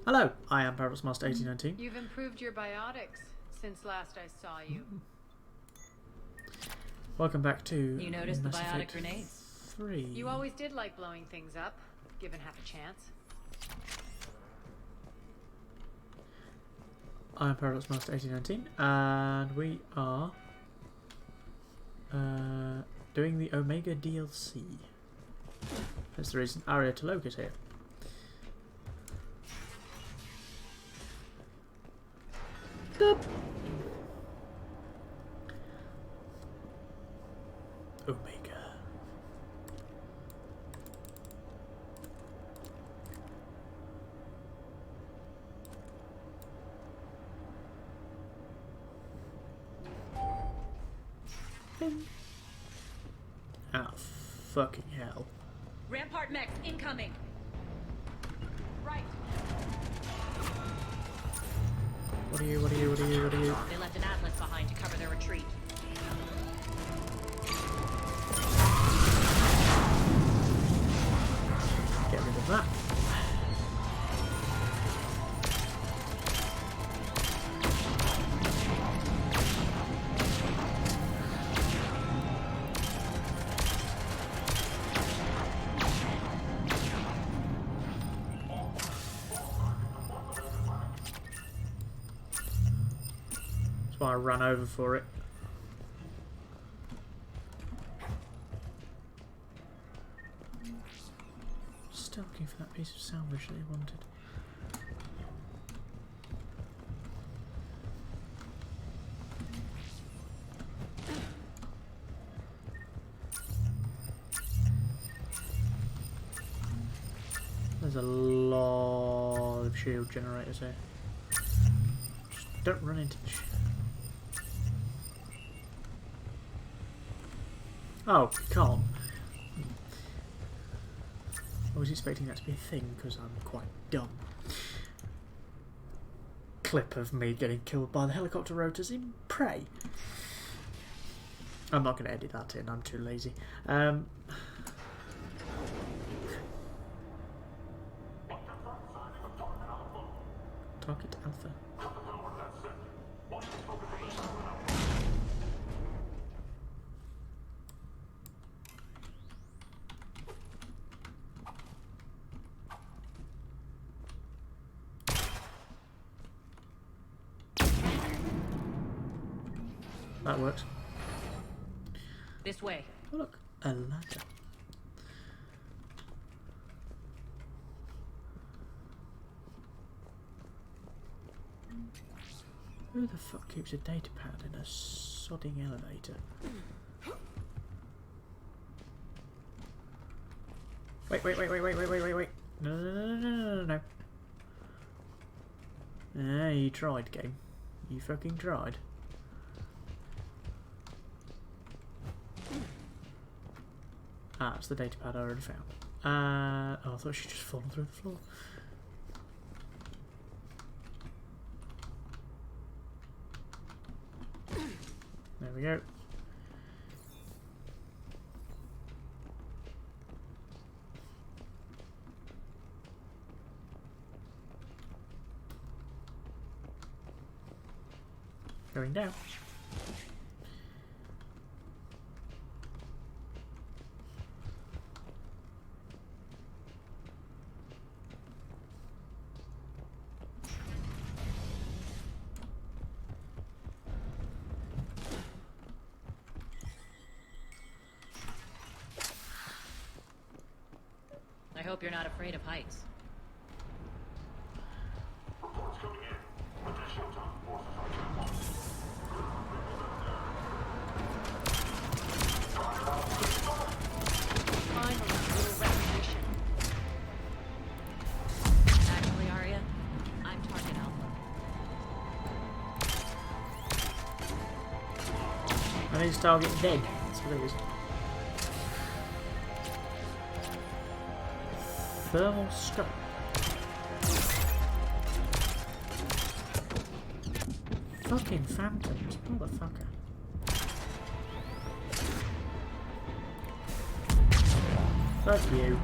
Hello, I am Paradox Master 1819. You've improved your biotics since last I saw you. Welcome back to You noticed the Mass biotic Effect grenades? 3. You always did like blowing things up, given half a chance. I am Paradox Master 1819, and we are doing the Omega DLC. That's the reason Aria Taloka's here. Boop. Omega. Ah, fucking hell. Rampart mechs incoming. Right. What are you? They left an atlas behind to cover their retreat. Get rid of that. That's why I ran over for it. Still looking for that piece of salvage that he wanted. There's a lot of shield generators here. Just don't run into the shit. Oh, can't. I was expecting that to be a thing because I'm quite dumb. Clip of me getting killed by the helicopter rotors in Prey. I'm not going to edit that in, I'm too lazy. Target Alpha. That works. This way. Oh look, a ladder. Who the fuck keeps a data pad in a sodding elevator? Wait. No. Ah, you tried, game. You fucking tried. Ah, it's the data pad I already found. Oh, I thought she'd just fallen through the floor. There we go. Going down. I hope you're not afraid of heights. Finally, a little recognition. Actually, Arya, I'm target Alpha. I need to target dead. That's what it is. Thermal scope. Fucking phantoms, motherfucker. Fuck you.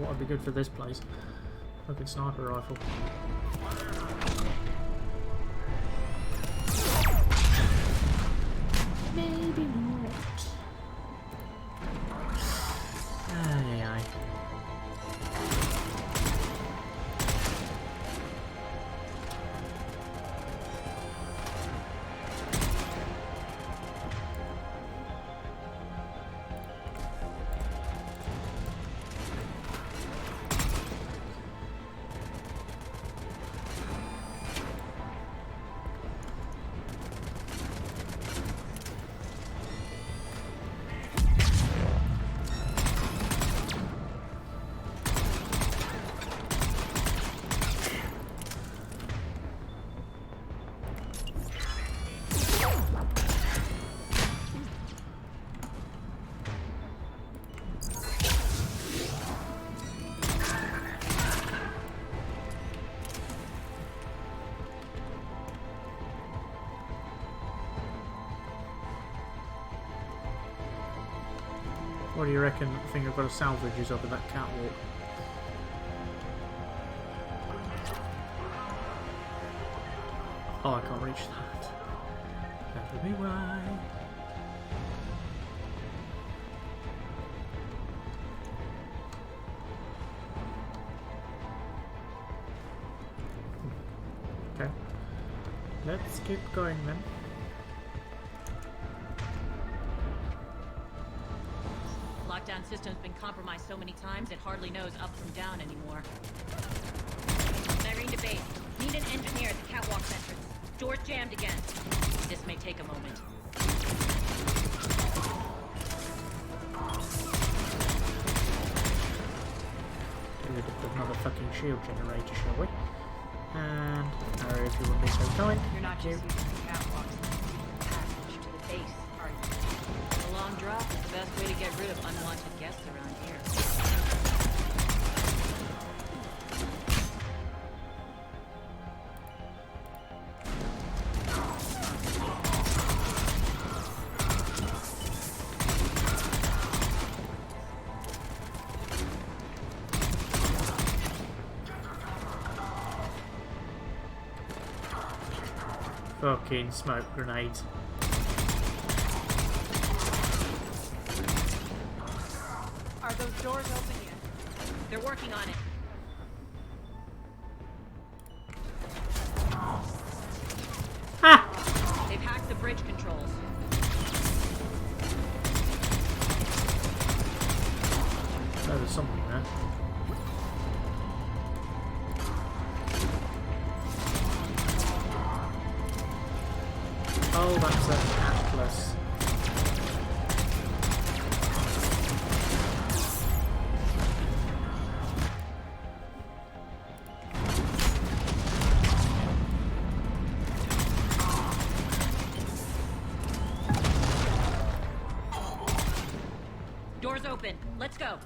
what would be good for this place? Fucking sniper rifle. Maybe not. Aye, aye. What do you reckon the thing I've got to salvage is over that catwalk? Oh, I can't reach that. That'll be why. Okay. Let's keep going then. Lockdown system's been compromised so many times it hardly knows up from down anymore. Irene to base. Need an engineer at the catwalk entrance. Door's jammed again. This may take a moment. Get rid of another fucking shield generator, shall we? And Harry, if you would be so kind. You're not just using the catwalks. Passage to the base, are you? A long drop is the best way to get rid of unwanted guests around here. Fucking smoke grenades. Are those doors open yet? They're working on it. Ha! They've hacked the bridge controls. Oh, there's something there. Oh, that's an Atlas. Doors open. Let's go.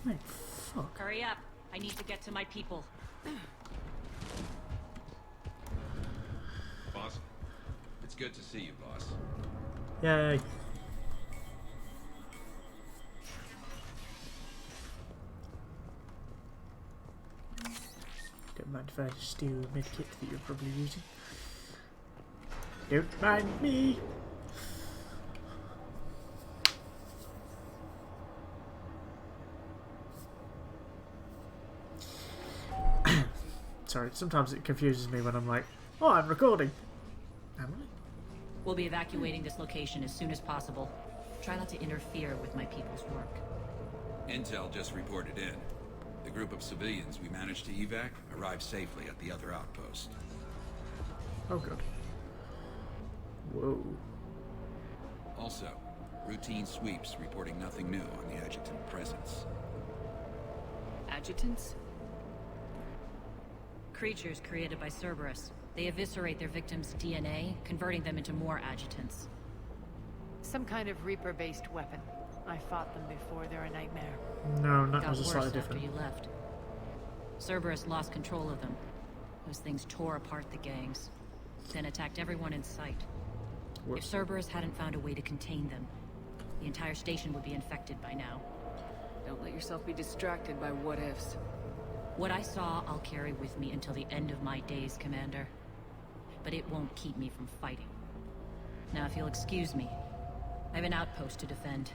Wait, fuck. Hurry up. I need to get to my people. Boss, it's good to see you, boss. Yay. Don't mind if I steal a medkit that you're probably using. Don't mind me. Sorry, sometimes it confuses me when I'm like, oh, I'm recording. Am I? We'll be evacuating this location as soon as possible. Try not to interfere with my people's work. Intel just reported in. The group of civilians we managed to evac arrived safely at the other outpost. Oh, good. Whoa. Also, routine sweeps reporting nothing new on the adjutant presence. Adjutants? Creatures created by Cerberus. They eviscerate their victims' DNA, converting them into more adjutants. Some kind of Reaper-based weapon. I fought them before. They're a nightmare. No, that Got was a worse slightly after different. you left. Cerberus lost control of them. Those things tore apart the gangs, then attacked everyone in sight. If Whoops. Cerberus hadn't found a way to contain them, the entire station would be infected by now. Don't let yourself be distracted by what-ifs. What I saw, I'll carry with me until the end of my days, Commander. But it won't keep me from fighting. Now, if you'll excuse me, I have an outpost to defend.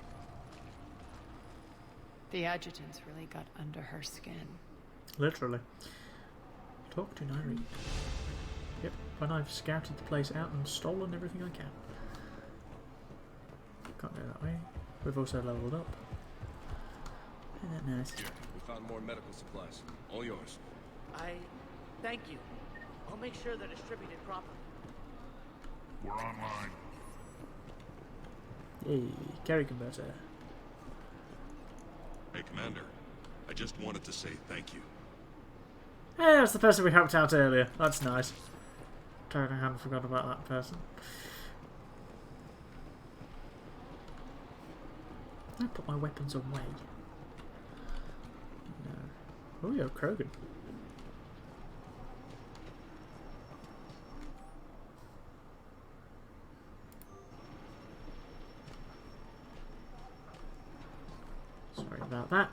The adjutant's really got under her skin. Literally. Talk to Nairi. Yep, when I've scouted the place out and stolen everything I can. Can't go that way. We've also leveled up. Isn't that nice? Here, we found more medical supplies. All yours. Thank you. I'll make sure they're distributed properly. We're online. Yay, carry converter. Hey, Commander. I just wanted to say thank you. Hey, that's the person we helped out earlier. That's nice. Totally hadn't forgot about that person. I put my weapons away. No. Oh, yeah, Krogan. Sorry about that.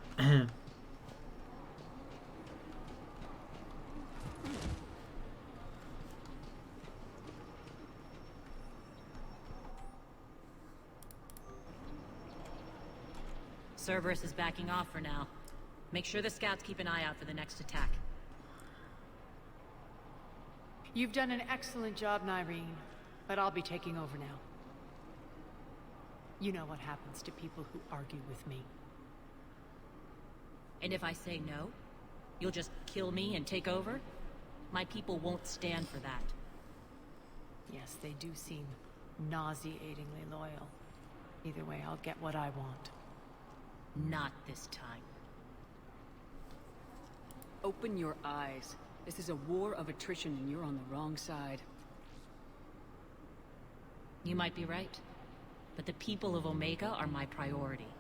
Cerberus is backing off for now. Make sure the scouts keep an eye out for the next attack. You've done an excellent job, Nyreen, but I'll be taking over now. You know what happens to people who argue with me. And if I say no, you'll just kill me and take over? My people won't stand for that. Yes, they do seem nauseatingly loyal. Either way, I'll get what I want. Not this time. Open your eyes. This is a war of attrition and you're on the wrong side. You might be right, but the people of Omega are my priority.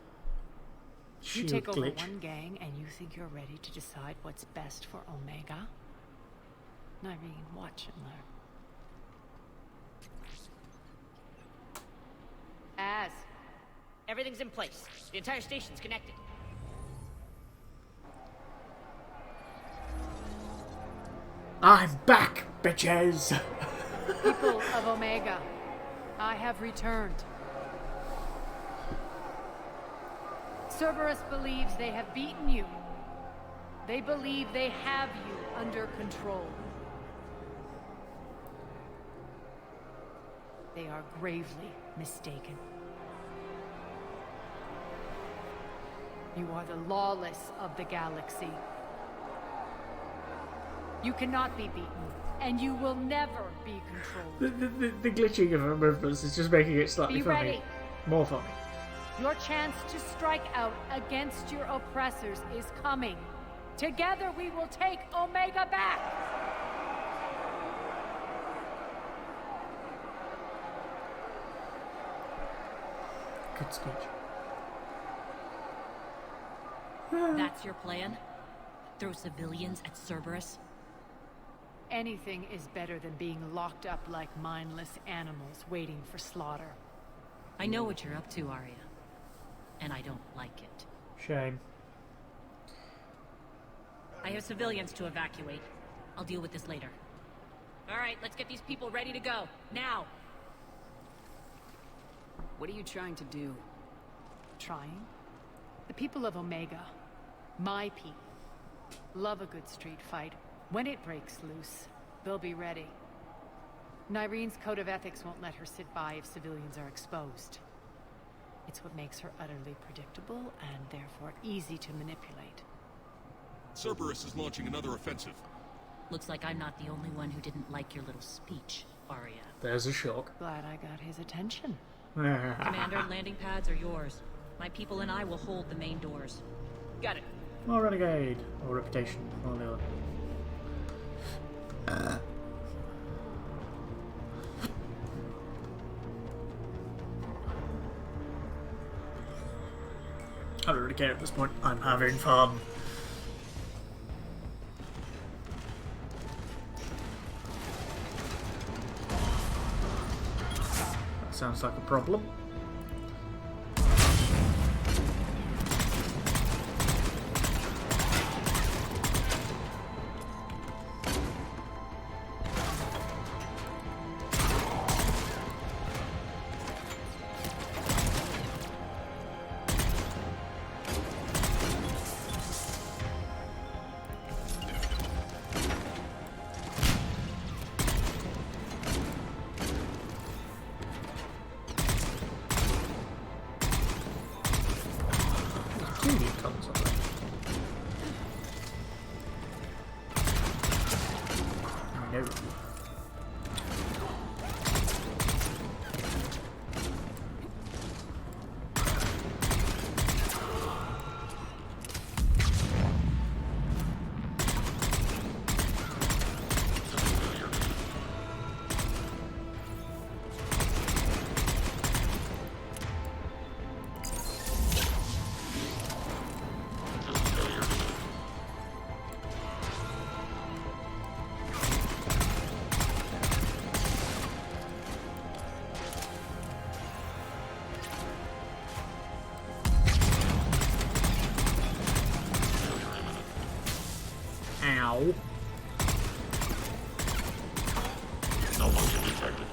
You take over one gang and you think you're ready to decide what's best for Omega? Nyreen, watch and learn. Everything's in place. The entire station's connected. I'm back, bitches! People of Omega, I have returned. Cerberus believes they have beaten you. They believe they have you under control. They are gravely mistaken. You are the lawless of the galaxy. You cannot be beaten, and you will never be controlled. The glitching of her movements is just making it slightly Be funny. ready. More funny. Your chance to strike out against your oppressors is coming. Together we will take Omega back! Good speech. That's your plan? Throw civilians at Cerberus? Anything is better than being locked up like mindless animals waiting for slaughter. I know what you're up to, Arya. And I don't like it. Shame. I have civilians to evacuate. I'll deal with this later. Alright, let's get these people ready to go. Now! What are you trying to do? Trying? The people of Omega, my people, love a good street fight. When it breaks loose, they'll be ready. Nyreen's code of ethics won't let her sit by if civilians are exposed. It's what makes her utterly predictable and therefore easy to manipulate. Cerberus is launching another offensive. Looks like I'm not the only one who didn't like your little speech, Arya. There's a shock. Glad I got his attention. Commander, landing pads are yours. My people and I will hold the main doors. Got it. More renegade. Or reputation. Or the other. I don't really care at this point. I'm having fun. That sounds like a problem. tons of them. No. Ow. No motion detected.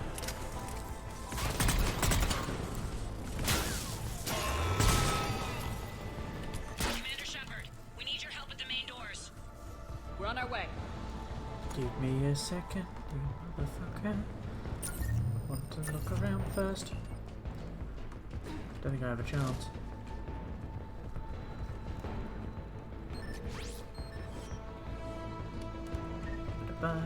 Commander Shepard, we need your help at the main doors. We're on our way. Give me a second, you motherfucker. Want to look around first. Don't think I have a chance. Bye.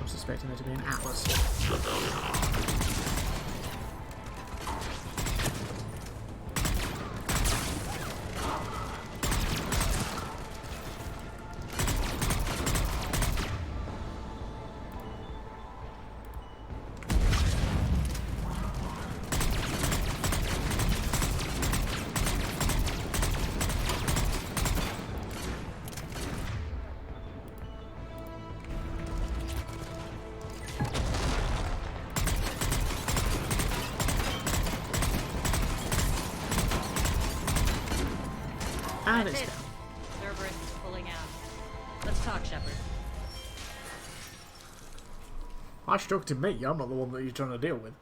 I'm suspecting there to be an Atlas. And it's That's it. down. Cerberus is pulling out. Let's talk, Shepard. I struck to me, I'm not the one that you're trying to deal with.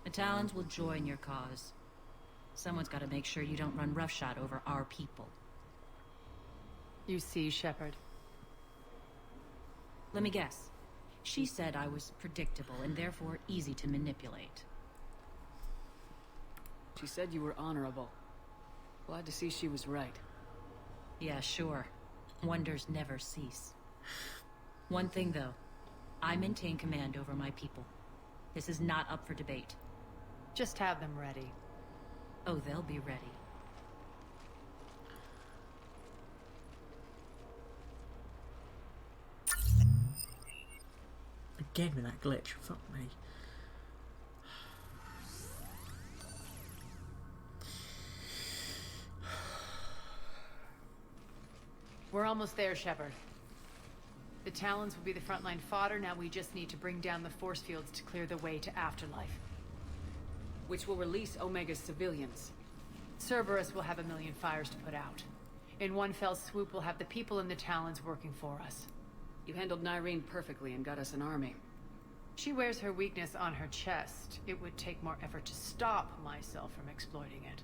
The Talons will join your cause. Someone's got to make sure you don't run roughshod over our people. You see, Shepard. Let me guess. She said I was predictable and therefore easy to manipulate. She said you were honorable. Glad to see she was right. Yeah, sure. Wonders never cease. One thing, though. I maintain command over my people. This is not up for debate. Just have them ready. Oh, they'll be ready. Again with that glitch, fuck me. We're almost there, Shepard. The Talons will be the frontline fodder, now we just need to bring down the force fields to clear the way to Afterlife. Which will release Omega's civilians. Cerberus will have a million fires to put out. In one fell swoop, we'll have the people in the Talons working for us. You handled Nyreen perfectly and got us an army. She wears her weakness on her chest. It would take more effort to stop myself from exploiting it.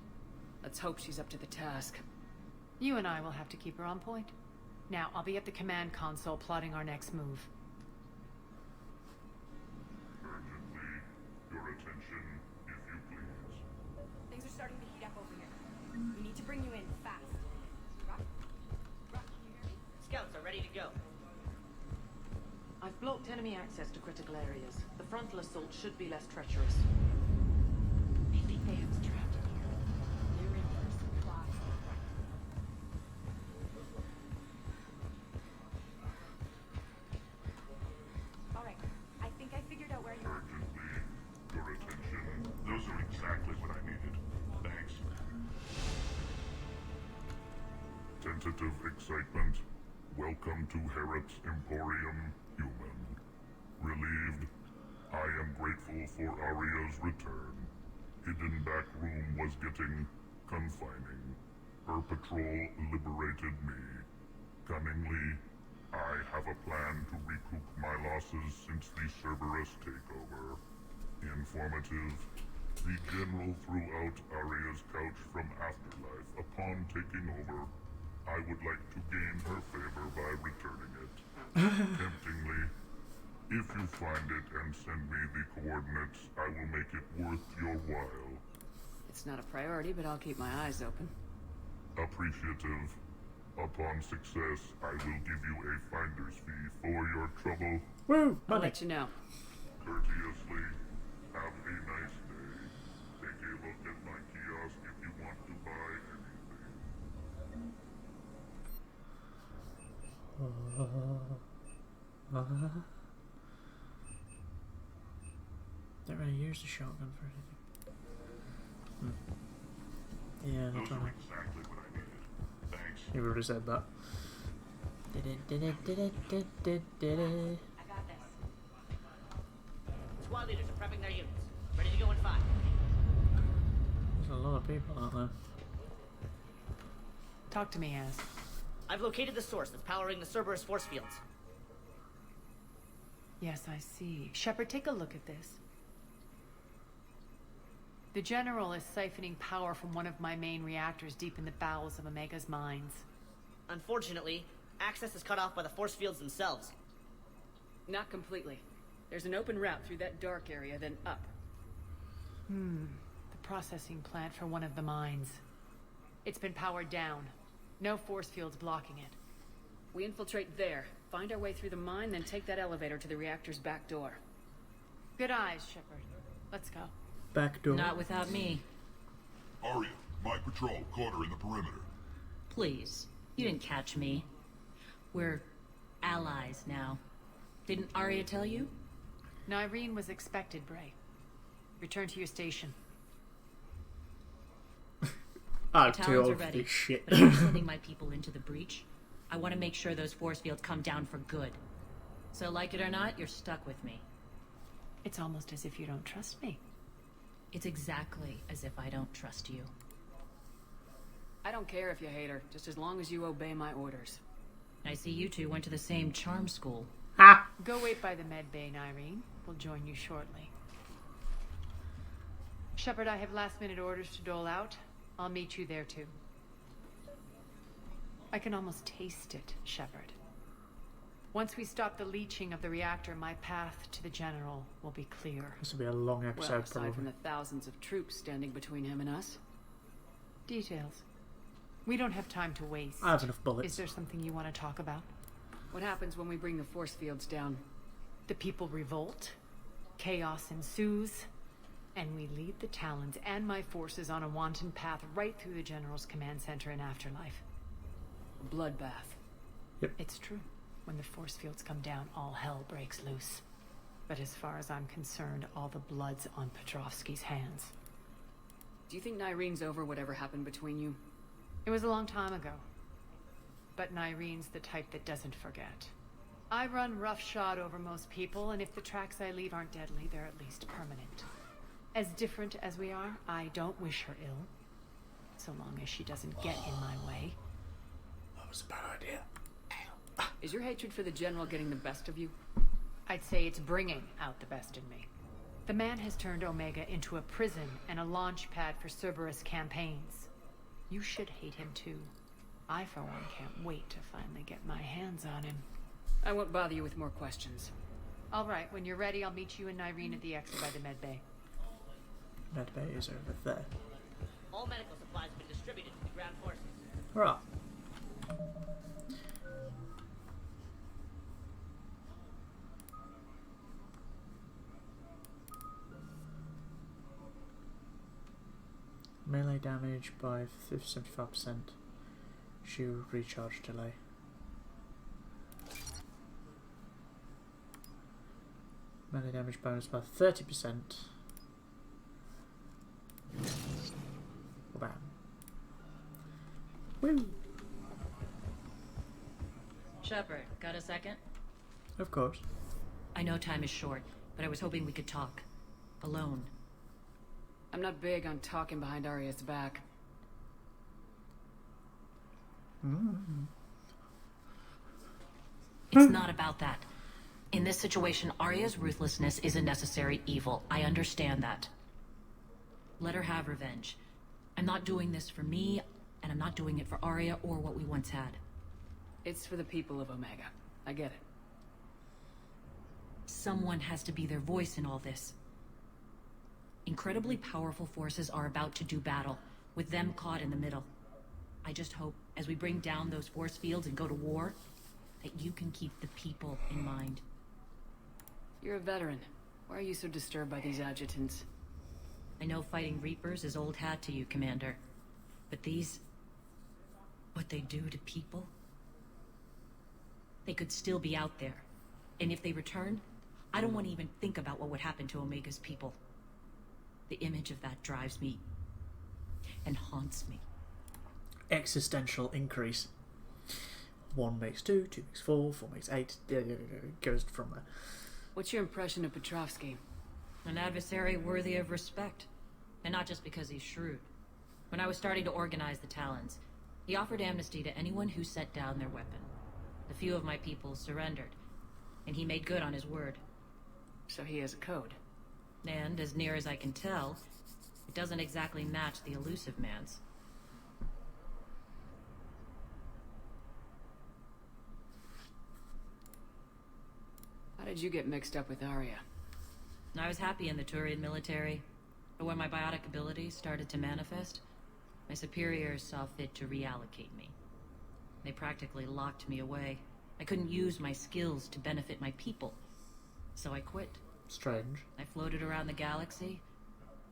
Let's hope she's up to the task. You and I will have to keep her on point. Now, I'll be at the command console plotting our next move. Urgently, your attention, if you please. Things are starting to heat up over here. We need to bring you in fast. Rock, can you hear me? Scouts are ready to go. I've blocked enemy access to critical areas. The frontal assault should be less treacherous. I think they have us trapped in here. They're in for a surprise. All right, I think I figured out where you are. Urgently, your attention. Those are exactly what I needed. Thanks. Tentative excitement. Welcome to Herod's Emporium, human. Relieved. I am grateful for Aria's return. Hidden back room was getting confining. Her patrol liberated me. Cunningly, I have a plan to recoup my losses since the Cerberus takeover. Informative. The General threw out Arya's couch from Afterlife upon taking over. I would like to gain her favor by returning it. Temptingly, if you find it and send me the coordinates, I will make it worth your while. It's not a priority, but I'll keep my eyes open. Appreciative. Upon success, I will give you a finder's fee for your trouble. Woo! I'll Money. let you know. Courteously, have a nice day. Take a look at my kiosk if you want to buy anything. Don't really use the shotgun for anything. Yeah, that's Those are right. exactly what I needed. Thanks. You've already said that. I got this. Squad leaders are prepping their units. Ready to go in 5. There's a lot of people out there. Talk to me, Az. I've located the source that's powering the Cerberus force fields. Yes, I see. Shepard, take a look at this. The General is siphoning power from one of my main reactors deep in the bowels of Omega's mines. Unfortunately, access is cut off by the force fields themselves. Not completely. There's an open route through that dark area, then up. The processing plant for one of the mines. It's been powered down. No force fields blocking it. We infiltrate there, find our way through the mine, then take that elevator to the reactor's back door. Good eyes, Shepard. Let's go. Back door. Not without me. Arya, my patrol, quarter in the perimeter. Please. You didn't catch me. We're allies now. Didn't Arya tell you? Nyreen was expected, Bray. Return to your station. I'm Talons too are old for ready. this shit. But I'm sending my people into the breach. I want to make sure those force fields come down for good. So like it or not, you're stuck with me. It's almost as if you don't trust me. It's exactly as if I don't trust you. I don't care if you hate her, just as long as you obey my orders. I see you two went to the same charm school. Ah! Go wait by the med bay, Nyreen. We'll join you shortly. Shepard, I have last-minute orders to dole out. I'll meet you there, too. I can almost taste it, Shepard. Once we stop the leaching of the reactor, my path to the General will be clear. This will be a long Well, episode, aside probably. from the thousands of troops standing between him and us. Details. We don't have time to waste. I have enough bullets. Is there something you want to talk about? What happens when we bring the force fields down? The people revolt, chaos ensues, and we lead the Talons and my forces on a wanton path right through the General's command center in Afterlife. A bloodbath. It's true. When the force fields come down, all hell breaks loose. But as far as I'm concerned, all the blood's on Petrovsky's hands. Do you think Nyreen's over whatever happened between you? It was a long time ago. But Nyreen's the type that doesn't forget. I run roughshod over most people, and if the tracks I leave aren't deadly, they're at least permanent. As different as we are, I don't wish her ill. So long as she doesn't get in my way. That was a bad idea. Is your hatred for the General getting the best of you? I'd say it's bringing out the best in me. The man has turned Omega into a prison and a launch pad for Cerberus campaigns. You should hate him too. I, for one, can't wait to finally get my hands on him. I won't bother you with more questions. All right, when you're ready, I'll meet you and Nyreen at the exit by the med bay. Med bay is over there. All medical supplies have been distributed to the ground forces. Hurrah! Melee damage by 75%. Shield recharge delay. Melee damage bonus by 30%. Bam. Woo! Shepard, got a second? Of course. I know time is short, but I was hoping we could talk. Alone. I'm not big on talking behind Arya's back. It's not about that. In this situation, Arya's ruthlessness is a necessary evil. I understand that. Let her have revenge. I'm not doing this for me, and I'm not doing it for Arya or what we once had. It's for the people of Omega. I get it. Someone has to be their voice in all this. Incredibly powerful forces are about to do battle, with them caught in the middle. I just hope, as we bring down those force fields and go to war, that you can keep the people in mind. You're a veteran. Why are you so disturbed by these adjutants? I know fighting Reapers is old hat to you, Commander. But these... what they do to people? They could still be out there. And if they return, I don't want to even think about what would happen to Omega's people. The image of that drives me and haunts me. Existential increase. 1 makes 2, 2 makes 4, 4 makes 8. Yeah, it goes from there. What's your impression of Petrovsky? An adversary worthy of respect. And not just because he's shrewd. When I was starting to organize the Talons, he offered amnesty to anyone who set down their weapon. A few of my people surrendered, and he made good on his word. So he has a code. And, as near as I can tell, it doesn't exactly match the elusive man's. How did you get mixed up with Arya? I was happy in the Turian military, but when my biotic abilities started to manifest, my superiors saw fit to reallocate me. They practically locked me away. I couldn't use my skills to benefit my people, so I quit. Strange. I floated around the galaxy,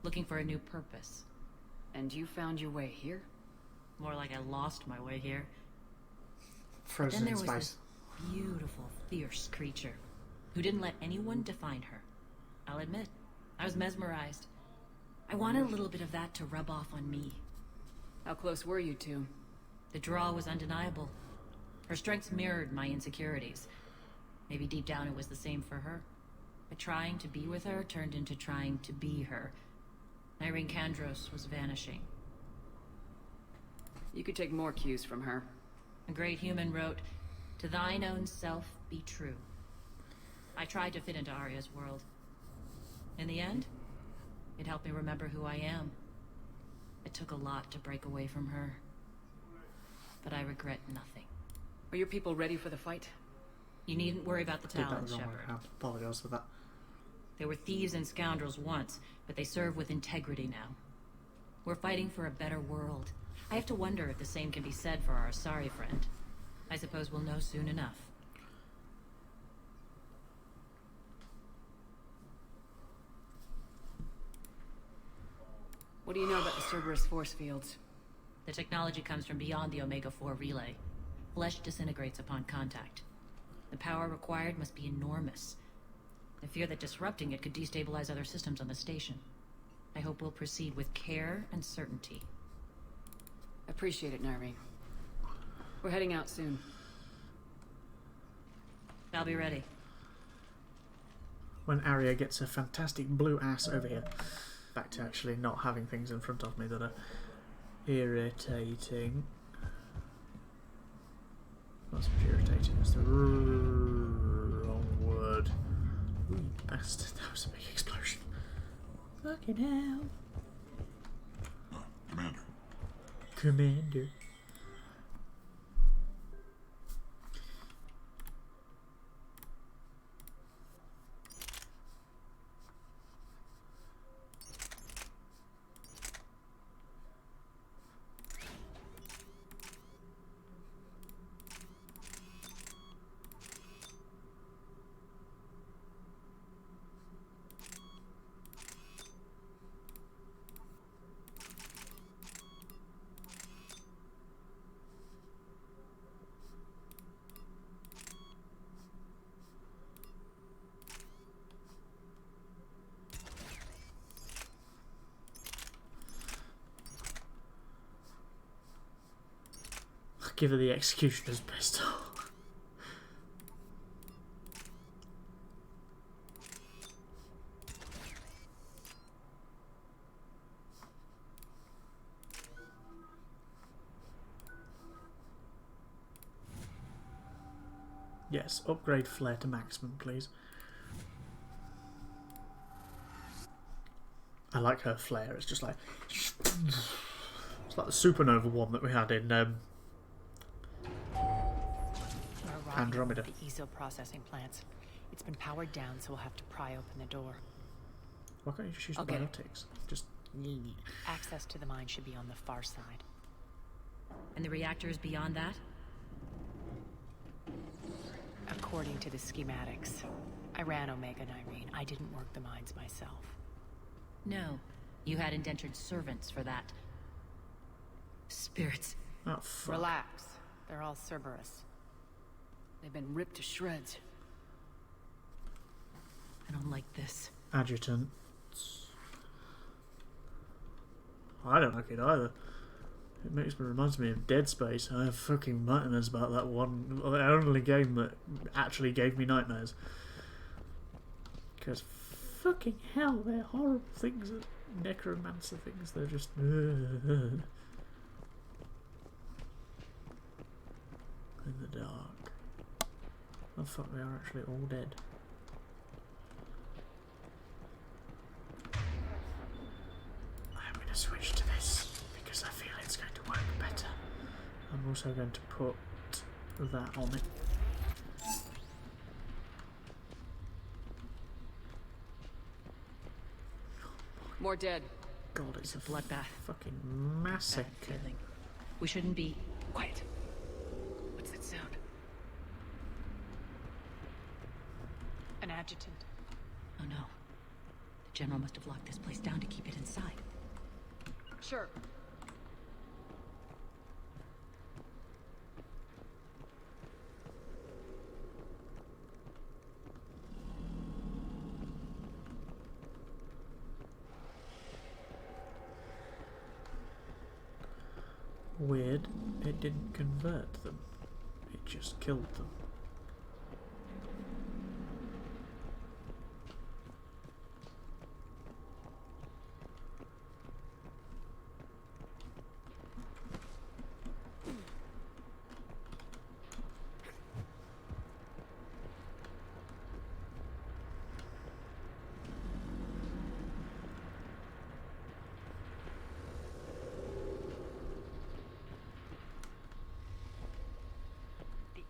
looking for a new purpose. And you found your way here? More like I lost my way here. Frozen Then there in was space. this beautiful, fierce creature who didn't let anyone define her. I'll admit, I was mesmerized. I wanted a little bit of that to rub off on me. How close were you two? The draw was undeniable. Her strengths mirrored my insecurities. Maybe deep down it was the same for her. But trying to be with her turned into trying to be her. Irene Kandros was vanishing. You could take more cues from her. A great human wrote, "To thine own self be true." I tried to fit into Arya's world. In the end, it helped me remember who I am. It took a lot to break away from her. But I regret nothing. Are your people ready for the fight? You needn't worry about the Did that Talons, the wrong way Shepard. around. Apologise for that. They were thieves and scoundrels once, but they serve with integrity now. We're fighting for a better world. I have to wonder if the same can be said for our Asari friend. I suppose we'll know soon enough. What do you know about the Cerberus force fields? The technology comes from beyond the Omega-4 relay. Flesh disintegrates upon contact. The power required must be enormous. I fear that disrupting it could destabilize other systems on the station. I hope we'll proceed with care and certainty. Appreciate it, Nyreen. We're heading out soon. I'll be ready. When Arya gets a fantastic blue ass over here. Back to actually not having things in front of me that are irritating. Not so much irritating, it's the wrong word. Ooh, you bastard, that was a big explosion. Fucking hell. Commander. Commander. Give her the executioner's pistol. Yes, upgrade flare to maximum, please. I like her flare. It's just like it's like the supernova one that we had in Andromeda. The ESO processing plants. It's been powered down, so we'll have to pry open the door. Why can't you just use the Okay. biotics? Just Access to the mine should be on the far side. And the reactor is beyond that? According to the schematics. I ran Omega, Nyreen. I didn't work the mines myself. No. You had indentured servants for that. Spirits. oh fuck. Relax. They're all Cerberus. They've been ripped to shreds. I don't like this. Adjutant. I don't like it either. It reminds me of Dead Space. I have fucking nightmares about that one. The only game that actually gave me nightmares. Because fucking hell, they're horrible things. Necromancer things. They're just. In the dark. Oh fuck, they are actually all dead. I'm going to switch to this because I feel it's going to work better. I'm also going to put that on it. More dead. God, it's a bloodbath. Fucking Bad massacre. feeling. We shouldn't be... Quiet. What's that sound? An adjutant. Oh no. The General must have locked this place down to keep it inside. Sure. Weird, it didn't convert them. It just killed them.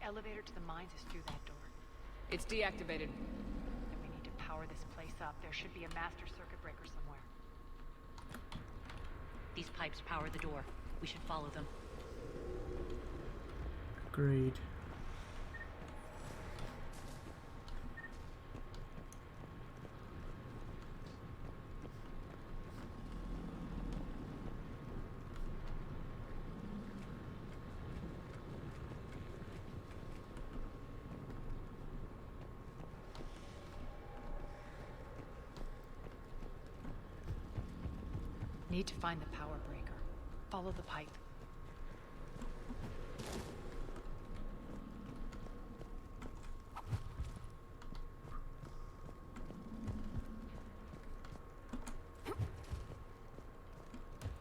Elevator to the mines is through that door. It's deactivated. And we need to power this place up. There should be a master circuit breaker somewhere. These pipes power the door. We should follow them. Agreed. Need to find the power breaker. Follow the pipe.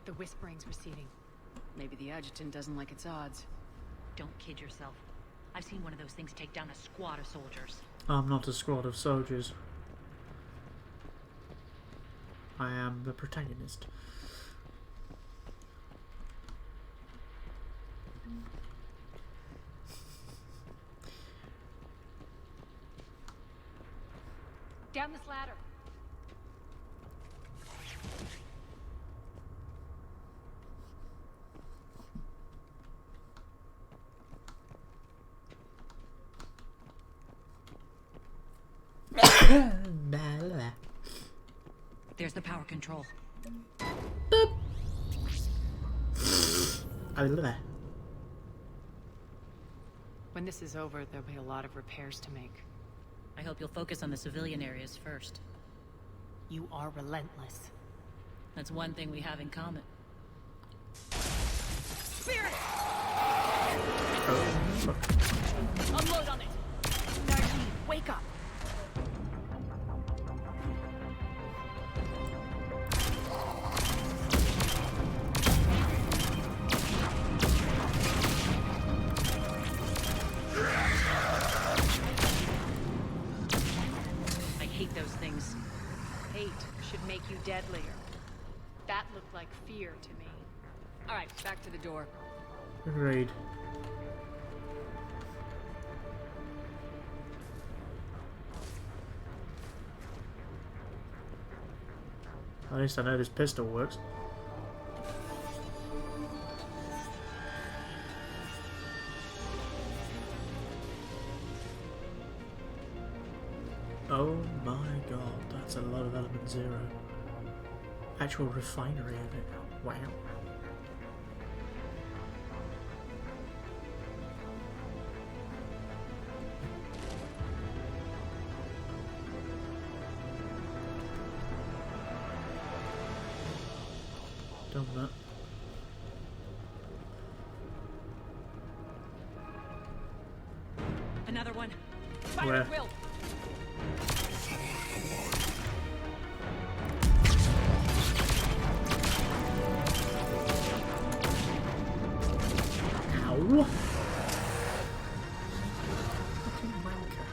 The whispering's receding. Maybe the adjutant doesn't like its odds. Don't kid yourself. I've seen one of those things take down a squad of soldiers. I'm not a squad of soldiers. I am the protagonist. Down this ladder. There's the power control. When this is over, there'll be a lot of repairs to make. I hope you'll focus on the civilian areas first. You are relentless. That's one thing we have in common. Spirit! Oh, Unload on it! Nardine, wake up! should make you deadlier. That looked like fear to me. All right, back to the door. Agreed. At least I know this pistol works. Oh my god, that's a lot of element 0. Actual refinery of it. Wow. Done that. Another one. Fire Where? at will. Ow! Fucking wanker.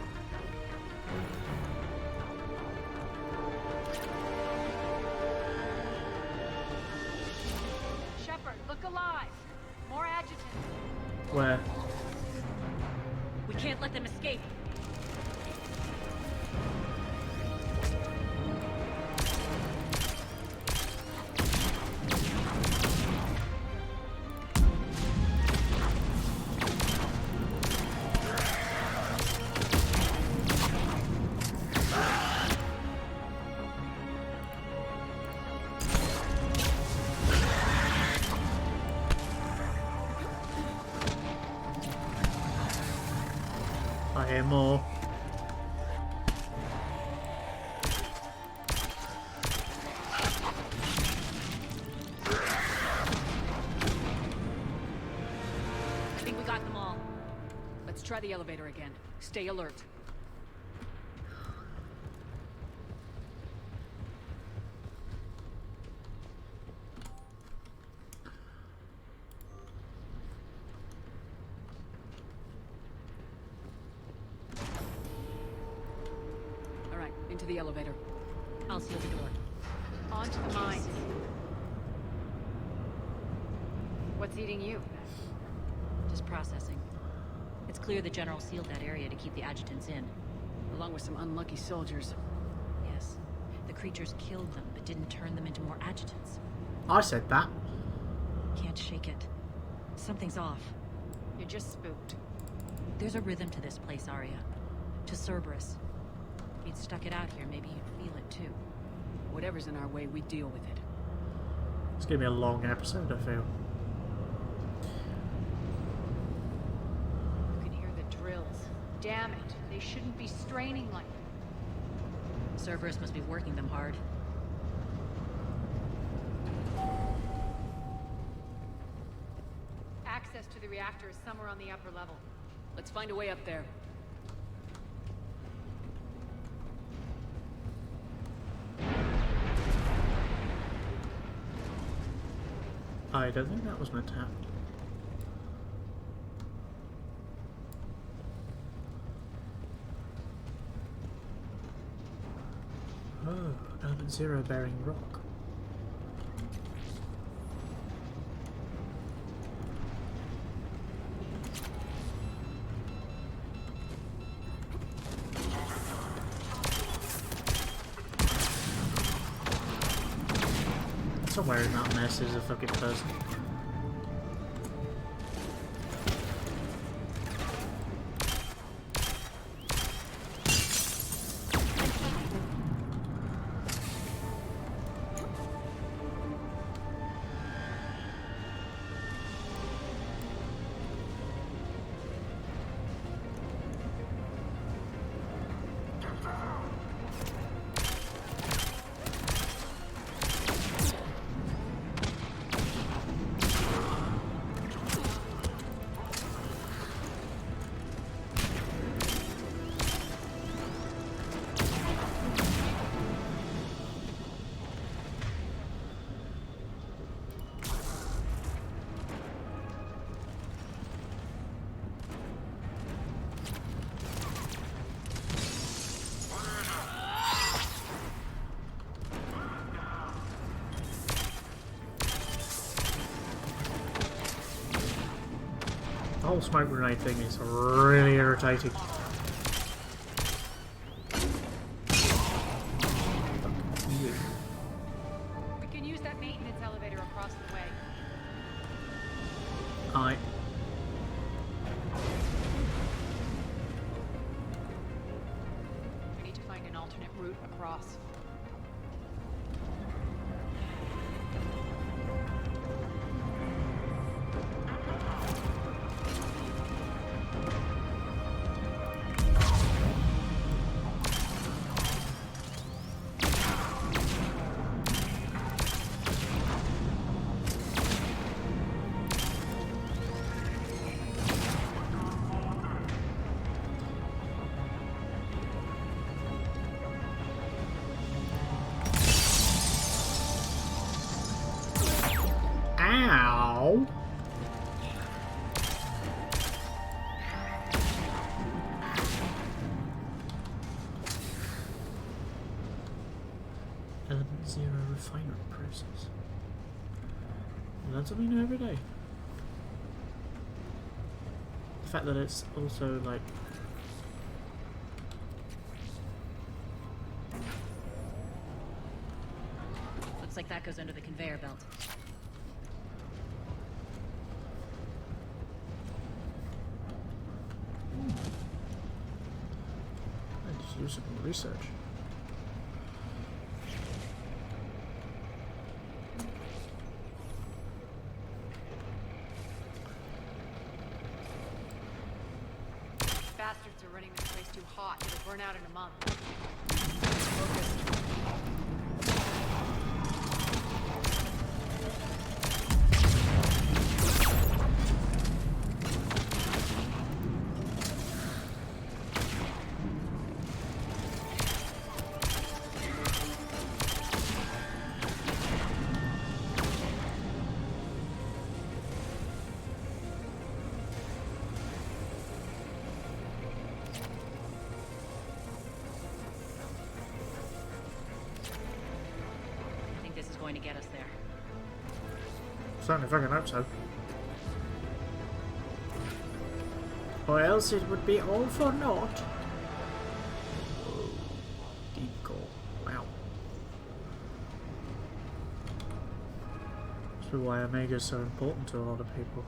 Shepard, look alive. More adjutants. Where? We can't let them escape. I hear more. I think we got them all. Let's try the elevator again. Stay alert. All right, into the elevator. I'll seal the door. On to the mine. What's eating you? Just processing. It's clear the General sealed that area to keep the adjutants in. Along with some unlucky soldiers. Yes. The creatures killed them, but didn't turn them into more adjutants. I said that. Can't shake it. Something's off. You're just spooked. There's a rhythm to this place, Arya. To Cerberus. If you'd stuck it out here, maybe you'd feel it too. Whatever's in our way, we deal with it. It's gonna be a long episode, I feel. You can hear the drills. Damn it. They shouldn't be straining like that. Cerberus must be working them hard. Access to the reactor is somewhere on the upper level. Let's find a way up there. I don't think that was meant to happen. Oh, element 0 bearing rock. Somewhere in that mess is a fucking person. whole smoke grenade thing is really irritating. We can use that maintenance elevator across the way. Aye. We need to find an alternate route across. Ow! Element 0 refinement process. Learn something new every day. The fact that it's also like Looks like that goes under the conveyor belt. let's do some research. Bastards are running this place too hot. It'll burn out in a month. I think this is going to get us there. Certainly fucking hope so. Or else it would be all for naught. Whoa. Deep core. Wow. This is why Omega is so important to a lot of people.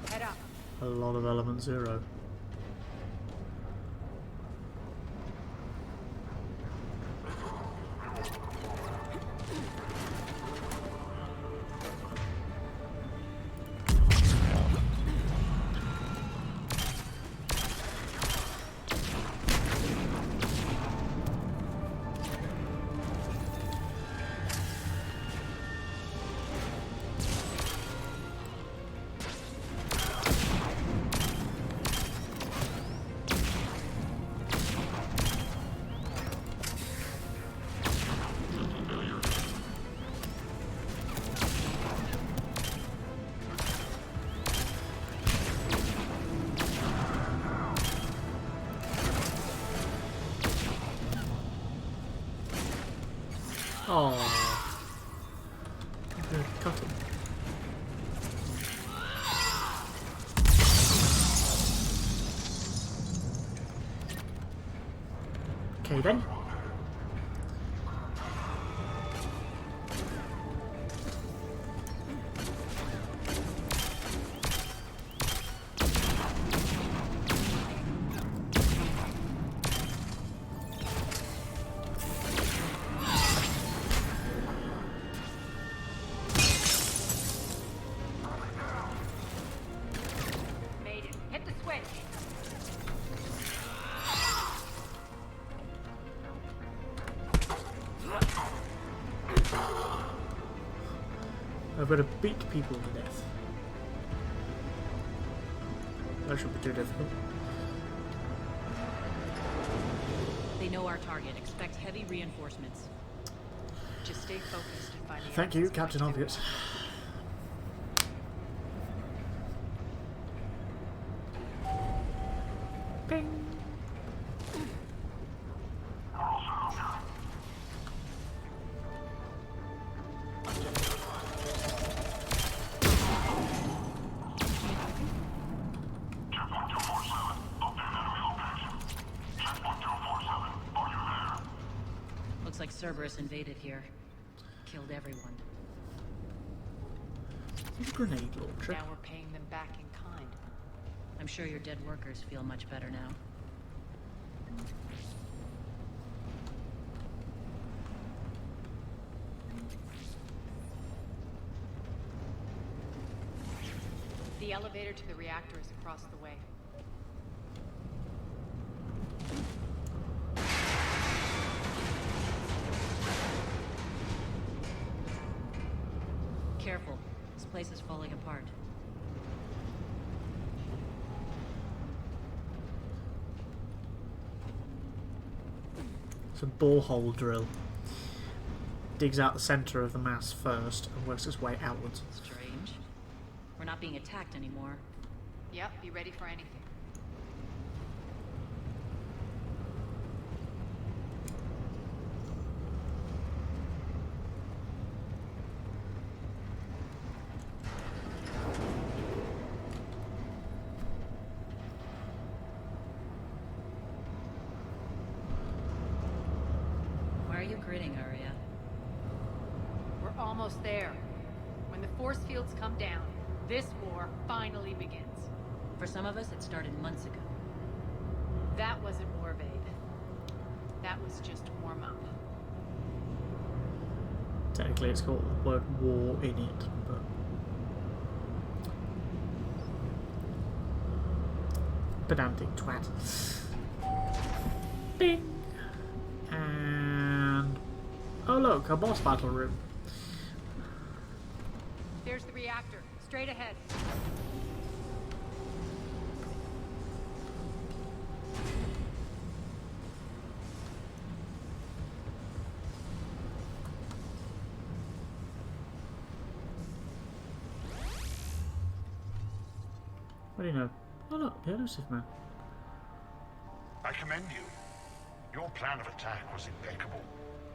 Head up. A lot of Element 0. Oh, cut him. Okay then. Made it. Hit the switch. I've got to beat people to death. That shouldn't be too difficult. They know our target. Expect heavy reinforcements. Just stay focused and find the Thank you, access Captain points to Obvious. Bing. Looks like Cerberus invaded here. Killed everyone. Grenade launcher. Now we're paying them back in kind. I'm sure your dead workers feel much better now. The elevator to the reactor is across the way. Careful. This place is falling apart. It's a borehole drill. Digs out the center of the mass first and works its way outwards. Strange. We're not being attacked anymore. Yep, be ready for anything. Why are you grinning, Arya? We're almost there. When the force fields come down, this war finally begins. For some of us, it started months ago. That wasn't war, babe. That was just warm-up. Technically it's got the word war in it, but... pedantic twat. Ding! And... oh look, a boss battle room. There's the reactor. Straight ahead. What do you know? Oh look, the elusive man. I commend you. Your plan of attack was impeccable.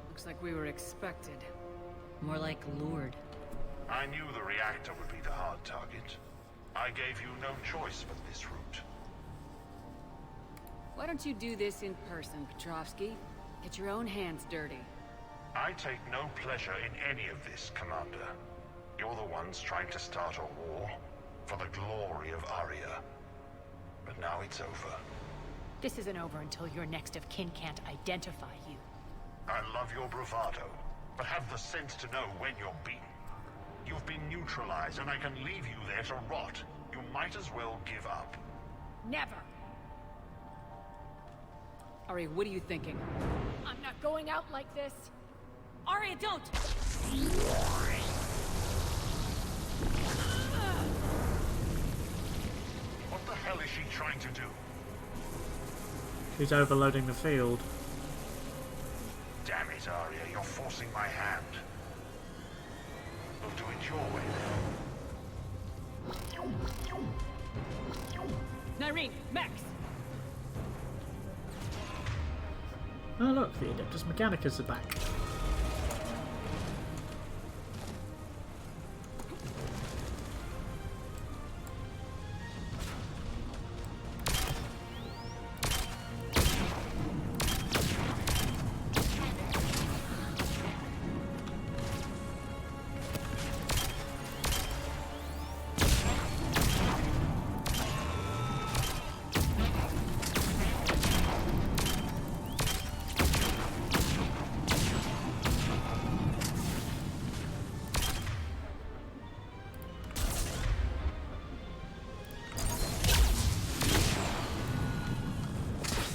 Looks like we were expected. More like lured. I knew the reactor would be the hard target. I gave you no choice but this route. Why don't you do this in person, Petrovsky? Get your own hands dirty. I take no pleasure in any of this, Commander. You're the ones trying to start a war for the glory of Arya. But now it's over. This isn't over until your next of kin can't identify you. I love your bravado, but have the sense to know when you're beaten. You've been neutralized, and I can leave you there to rot. You might as well give up. Never! Arya, what are you thinking? I'm not going out like this! Arya, don't! What the hell is she trying to do? She's overloading the field. Damn it, Arya, you're forcing my hand. We'll do it your way then. Nyreen, Max! Oh look, the Adeptus Mechanicus are back.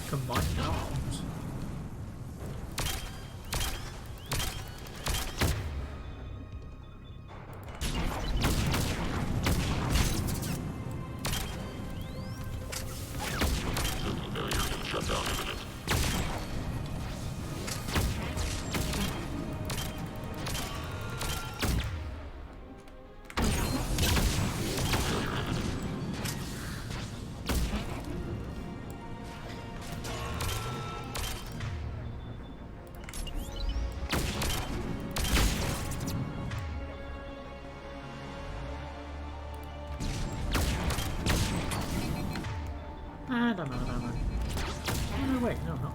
Combined arms. And I'm out of ammo. Oh no, wait, no, not.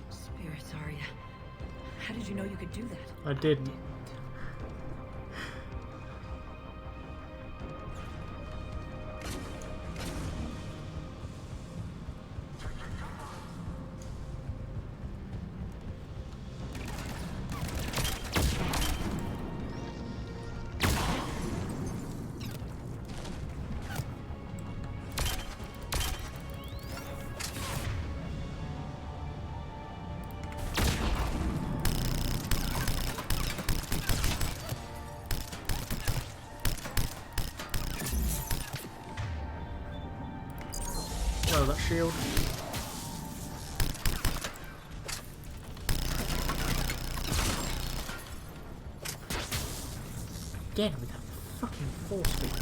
Spirits, Arya. How did you know you could do that? I didn't. Well, that shield. Again with that fucking force field.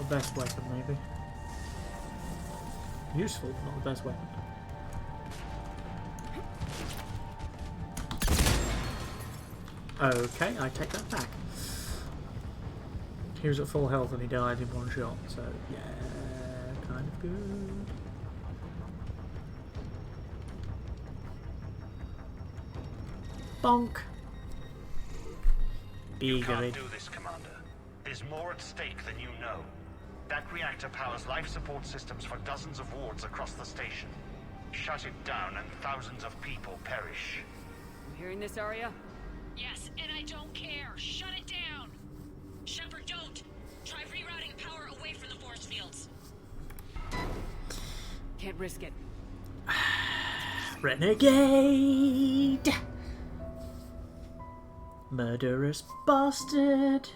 Best weapon, maybe. Useful, but not the best weapon. Okay, I take that back. He was at full health and he died in one shot, so yeah, kind of good. Bonk! You can't do this, Commander. There's more at stake than you know. That reactor powers life support systems for dozens of wards across the station. Shut it down and thousands of people perish. You hearing this, Arya? Yes, and I don't care. Shut it down! Shepard, don't! Try rerouting power away from the force fields. Can't risk it. Renegade! Murderous bastard!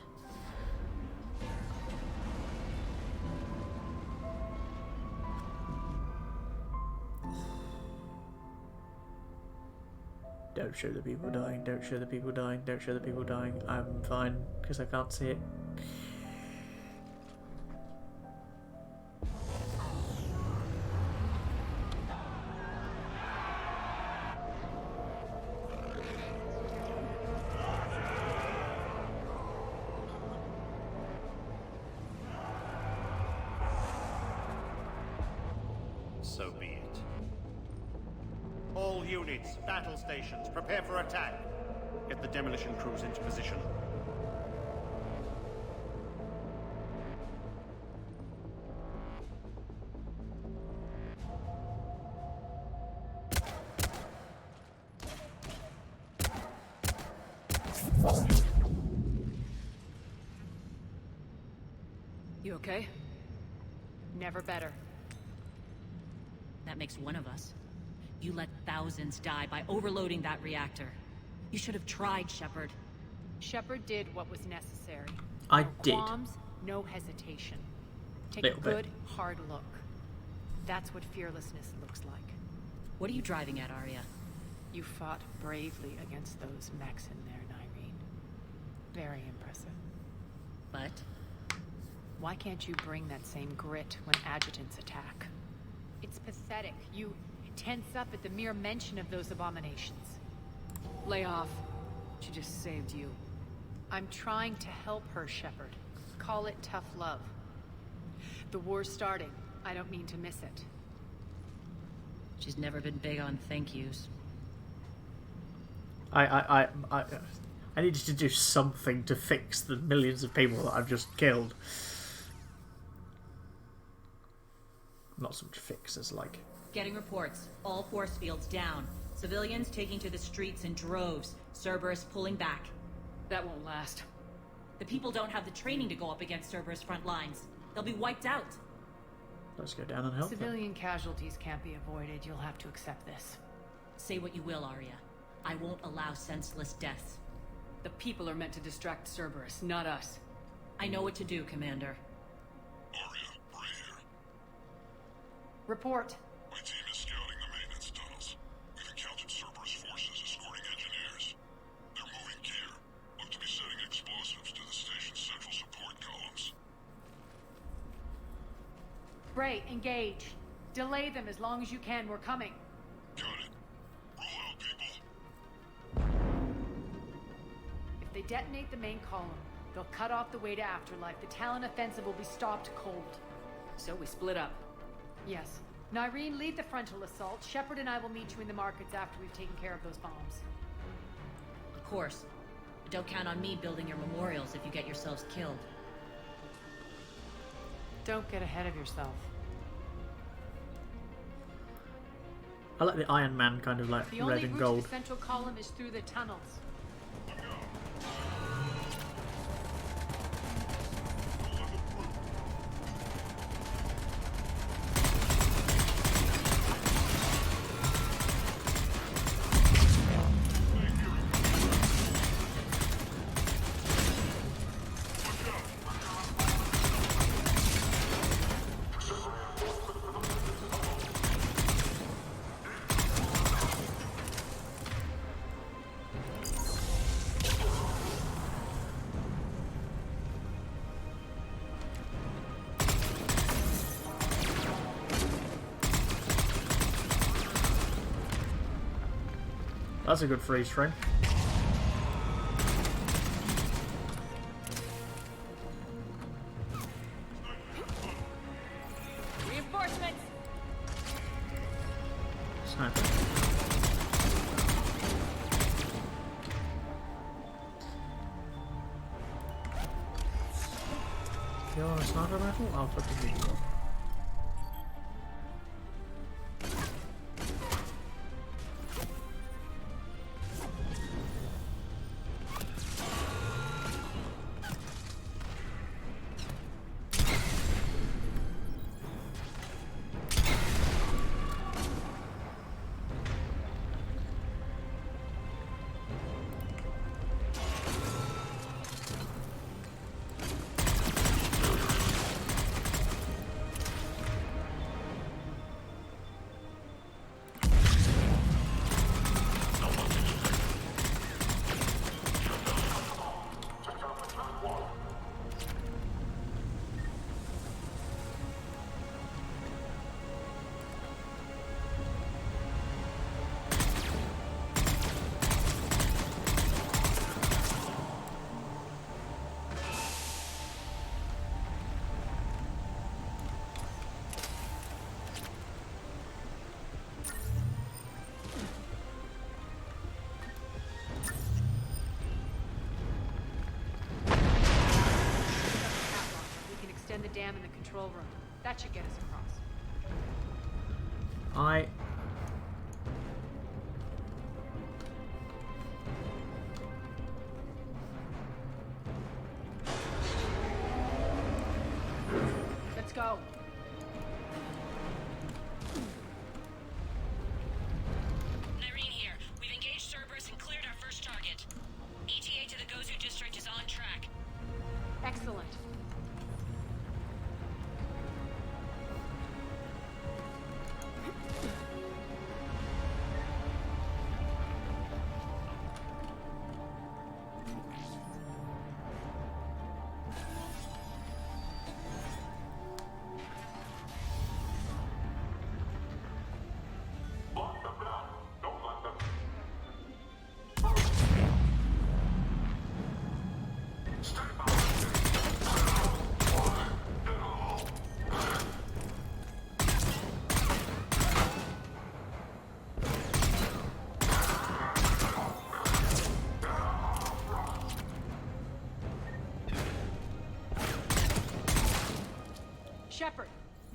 Don't show the people dying, don't show the people dying, don't show the people dying. I'm fine, because I can't see it. So be it. All units, battle stations, prepare for attack. Get the demolition crews into position. You okay? Never better. That makes one of us. You let thousands die by overloading that reactor. You should have tried, Shepard. Shepard did what was necessary. I no did. Qualms, no hesitation. Take Little a bit. good, hard look. That's what fearlessness looks like. What are you driving at, Arya? You fought bravely against those mechs in there, Nyreen. Very impressive. But? Why can't you bring that same grit when adjutants attack? It's pathetic. You tense up at the mere mention of those abominations. Lay off. She just saved you. I'm trying to help her, Shepard. Call it tough love. The war's starting. I don't mean to miss it. She's never been big on thank yous. I needed to do something to fix the millions of people that I've just killed. Not so much fix as like Getting reports. All force fields down. Civilians taking to the streets in droves. Cerberus pulling back. That won't last. The people don't have the training to go up against Cerberus front lines. They'll be wiped out. Let's go down and help them. Civilian casualties can't be avoided. You'll have to accept this. Say what you will, Arya. I won't allow senseless deaths. The people are meant to distract Cerberus, not us. I know what to do, Commander. Arya, Bray here. Report. My team is scouting the maintenance tunnels. We've encountered Cerberus forces escorting engineers. They're moving gear. Look to be setting explosives to the station's central support columns. Bray, engage. Delay them as long as you can. We're coming. Got it. Roll out, people. If they detonate the main column, they'll cut off the way to Afterlife. The Talon offensive will be stopped cold. So we split up. Yes. Nyreen, lead the frontal assault. Shepard and I will meet you in the markets after we've taken care of those bombs. Of course. But don't count on me building your memorials if you get yourselves killed. Don't get ahead of yourself. I like the Iron Man kind of like The red only and route gold. to the central column is through the tunnels. That's a good freeze frame. Reinforcements! Sniper. You want a sniper rifle? I'll fucking give you one. The dam in the control room. That should get us across. Let's go. Nyreen here. We've engaged Cerberus and cleared our first target. ETA to the Gozu district is on track. Excellent.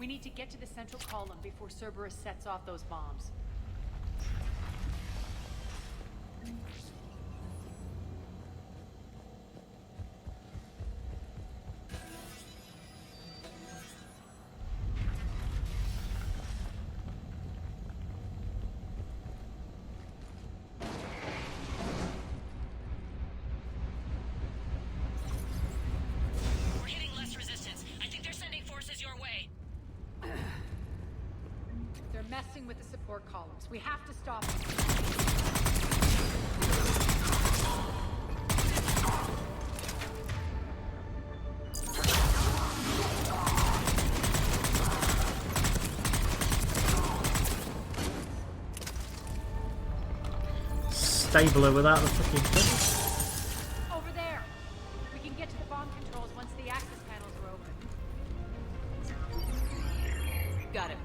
need to get to the central column before Cerberus sets off those bombs. Messing with the support columns. We have to stop them. Stabler without the fucking thing. Over there. We can get to the bomb controls once the access panels are open. Got it.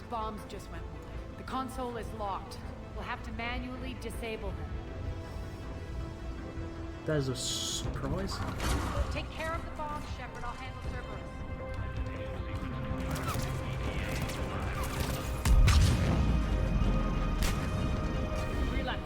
Bombs just went live. The console is locked. We'll have to manually disable them. There's a surprise. Take care of the bombs, Shepard. I'll handle Cerberus. Reload.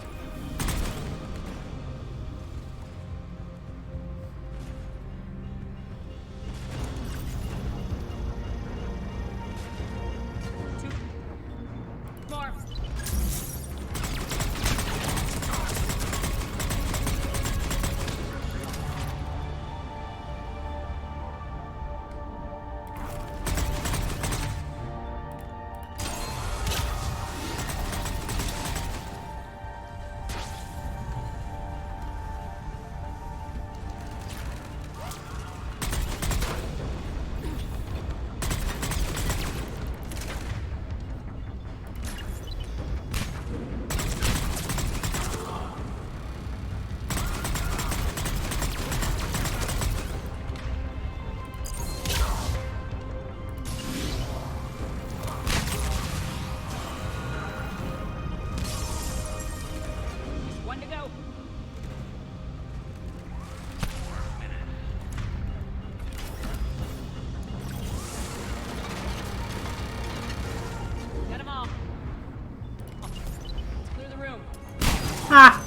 Ha!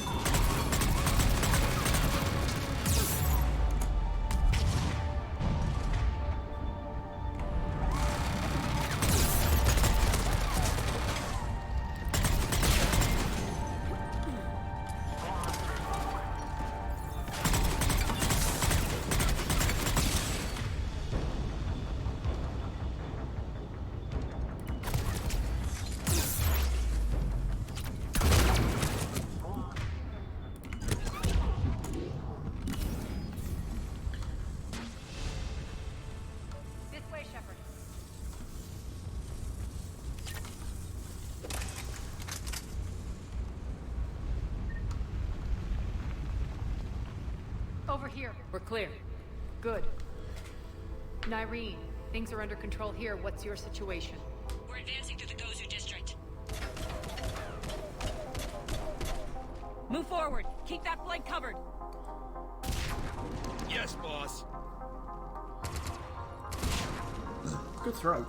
Over here. We're clear. Good. Nyreen, things are under control here. What's your situation? We're advancing through the Gozu district. Move forward. Keep that flank covered. Yes, boss. Good throw.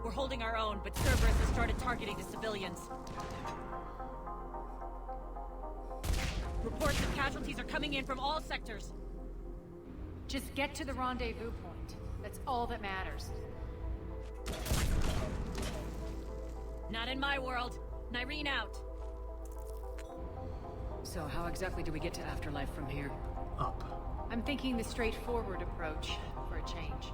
We're holding our own, but Cerberus has started targeting the civilians. Reports of casualties are coming in from all sectors. Just get to the rendezvous point. That's all that matters. Not in my world. Nyreen out. So how exactly do we get to Afterlife from here? Up. I'm thinking the straightforward approach for a change.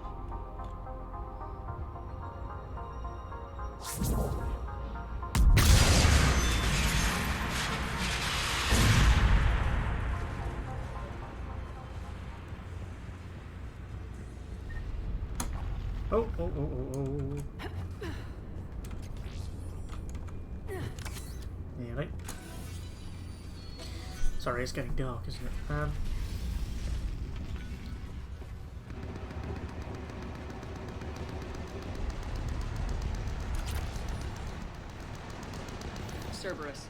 Oh, oh, oh, oh, oh. Nearly. Sorry, it's getting dark, isn't it? Cerberus,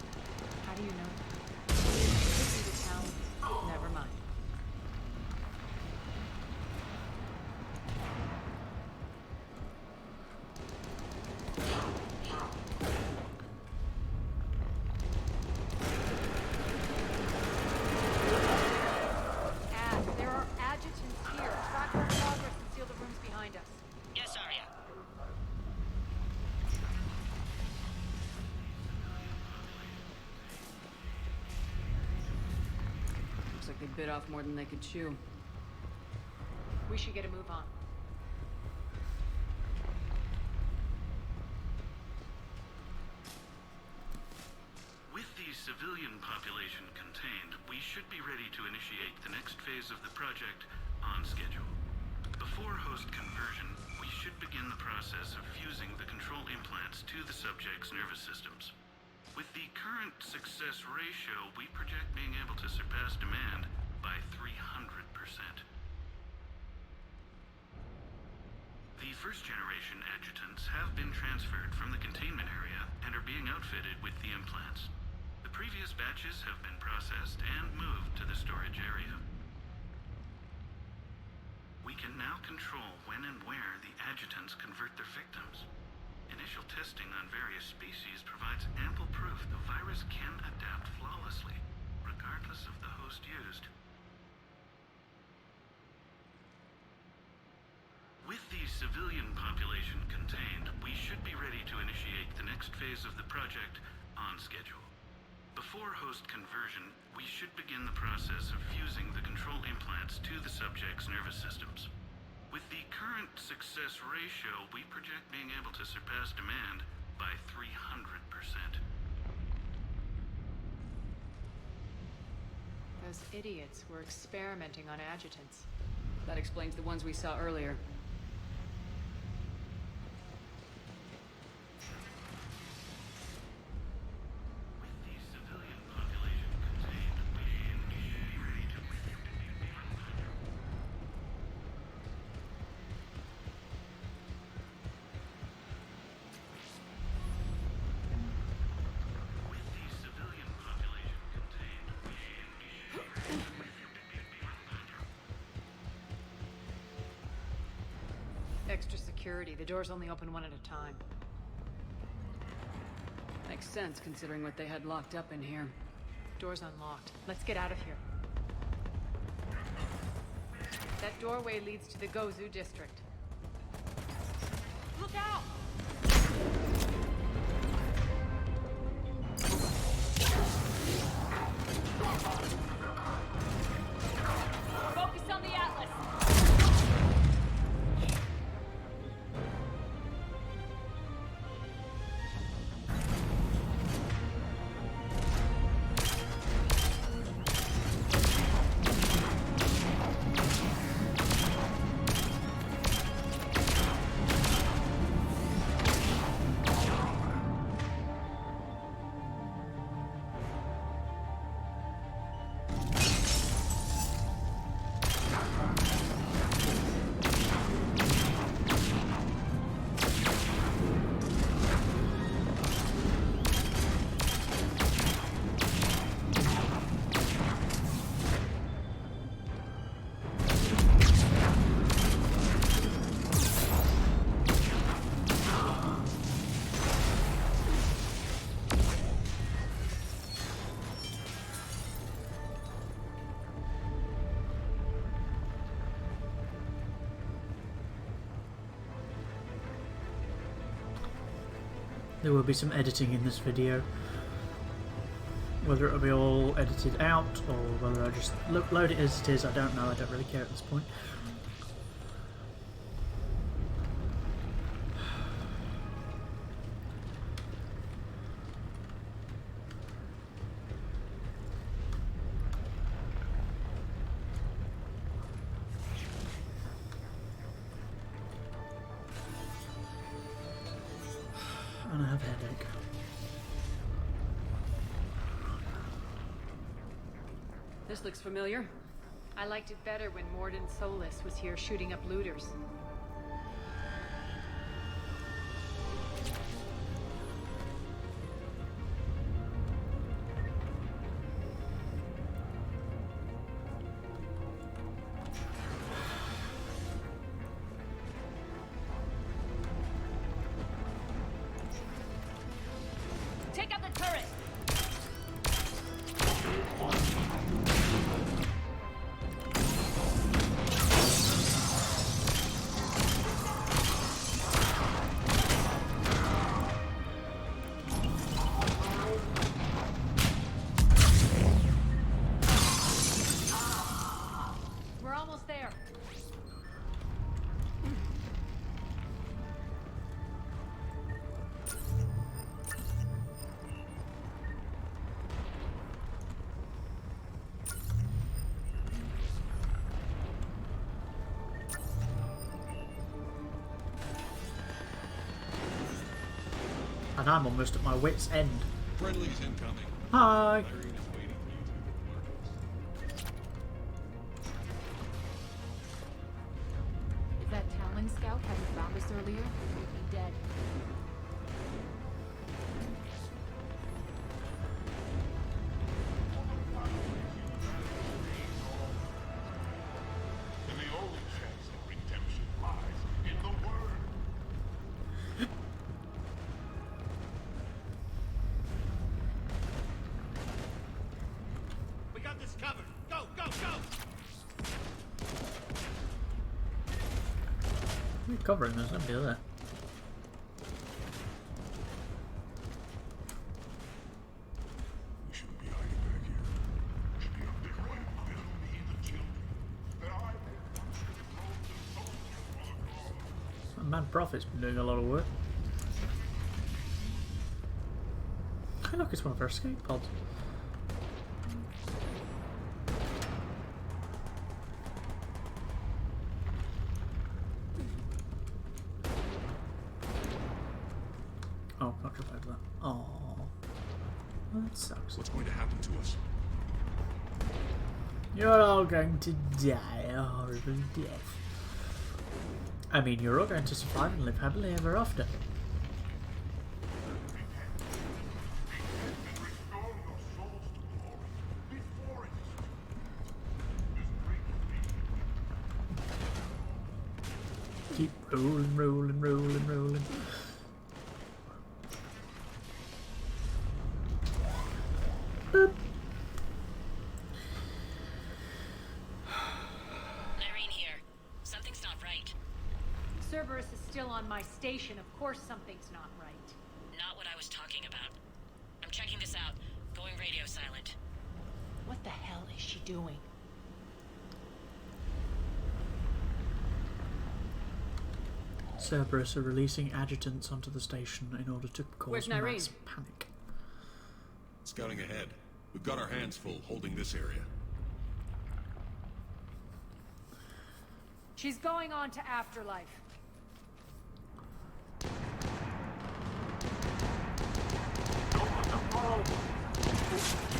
like they bit off more than they could chew. We should get a move on. With the civilian population contained, we should be ready to initiate the next phase of the project on schedule. Before host conversion, we should begin the process of fusing the control implants to the subject's nervous systems. With the current success ratio, we project being able to surpass demand by 300%. The first generation adjutants have been transferred from the containment area and are being outfitted with the implants. The previous batches have been processed and moved to the storage area. We can now control when and where the adjutants convert their victims. Initial testing on various species provides ample proof the virus can adapt flawlessly, regardless of the host used. With the civilian population contained, we should be ready to initiate the next phase of the project on schedule. Before host conversion, we should begin the process of fusing the control implants to the subject's nervous systems. With the current success ratio, we project being able to surpass demand by 300%. Those idiots were experimenting on adjutants. That explains the ones we saw earlier. Extra security. The doors only open one at a time. Makes sense, considering what they had locked up in here. Door's unlocked. Let's get out of here. That doorway leads to the Gozu district. Look out! Focus on the Atlas! There will be some editing in this video. Whether it'll be all edited out or whether I just load it as it is, I don't know. I don't really care at this point. And I have a headache. This looks familiar. I liked it better when Mordin Solus was here shooting up looters. Take out the turret! And I'm almost at my wit's end. Friendly's incoming. Hi! Irene is waiting for you to Is that Talon Scout having found us earlier? We'd be dead. And the only chance of redemption lies in the word. We got this covered. Go, go, go! We're covering this, let me do that. We shouldn't be hiding back here. We should be up there right now. Tell me the children that I should roll the soldier for the cause. That man Prophet's been doing a lot of work. Hey, look, it's one of our escape pods. Oh, not jump over that. Oh, that sucks. What's going to happen to us? You're all going to die a horrible death. I mean, you're all going to survive and live happily ever after. Keep rolling, rolling, rolling, rolling. Boop. Irene here. Something's not right. Cerberus is still on my station. Of course something's not right. Not what I was talking about. I'm checking this out. Going radio silent. What the hell is she doing? Cerberus are releasing adjutants onto the station in order to cause Where's Nyreen? mass panic. Scouting ahead. We've got our hands full holding this area. She's going on to Afterlife.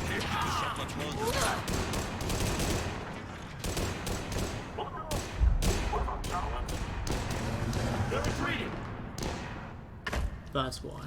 Can't keep this up much longer. They're retreating! That's why.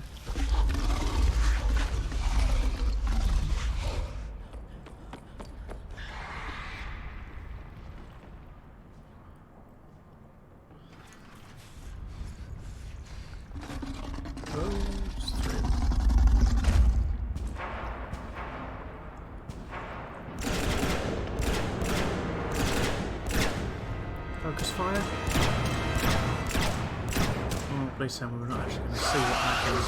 Focus fire. Oh, please tell me we're not actually going to see what happens.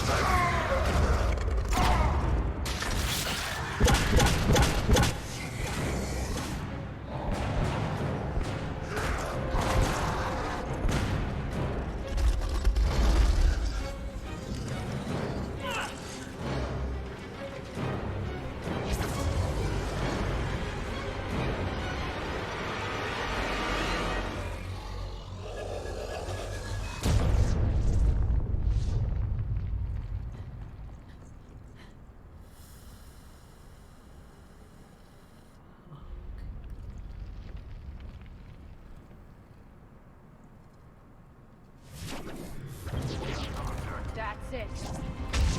That's it.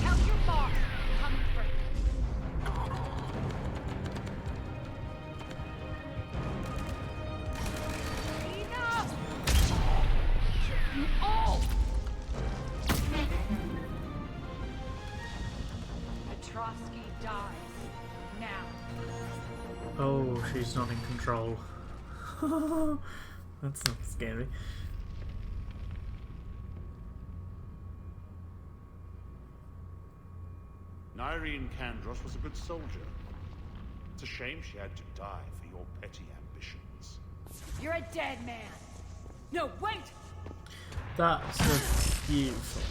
Count your mark. Coming through. Enough! You all! Petrovsky dies. Now. Oh, she's not in control. That's not scary. Nyreen Kandros was a good soldier. It's a shame she had to die for your petty ambitions. You're a dead man. No, wait! That's a beautiful.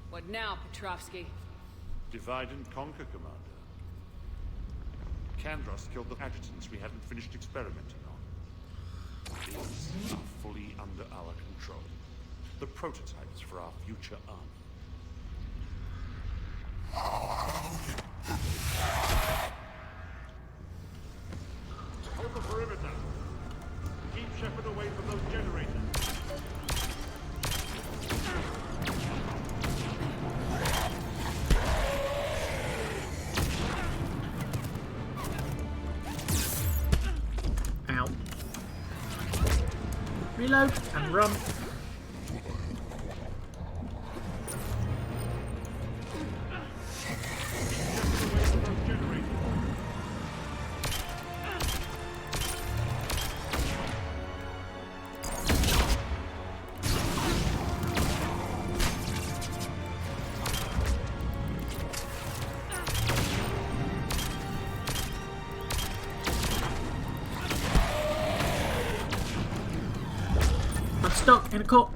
What now, Petrovsky? Divide and conquer, Commander. Kandros killed the adjutants we hadn't finished experimenting on. These are fully under our control. The prototypes for our future army. Hold the perimeter. Keep Shepard away from those generators. Ow. Reload and run. I'm stuck in a cup.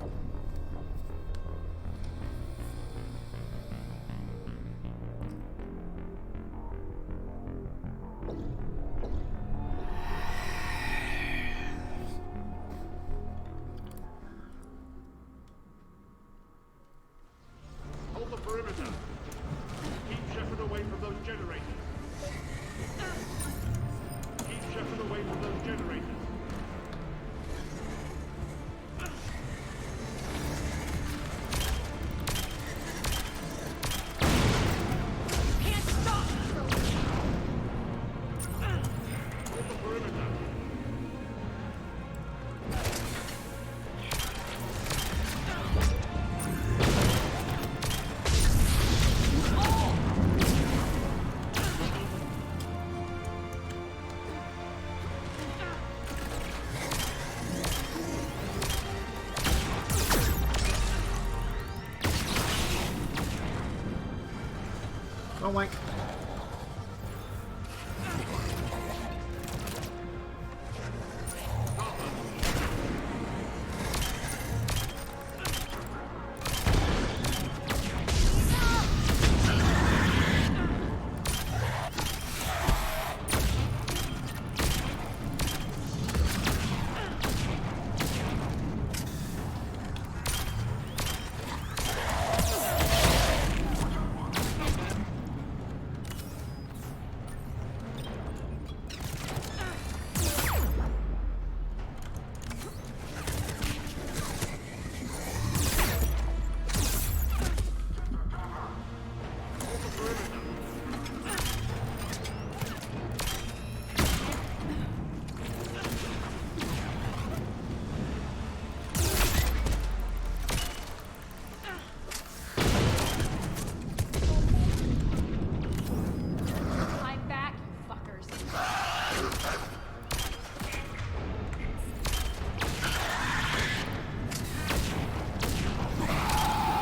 Hold the perimeter. Keep Shepard away from those generators. Keep Shepard away from those generators. Oh my. I'm back, you fuckers.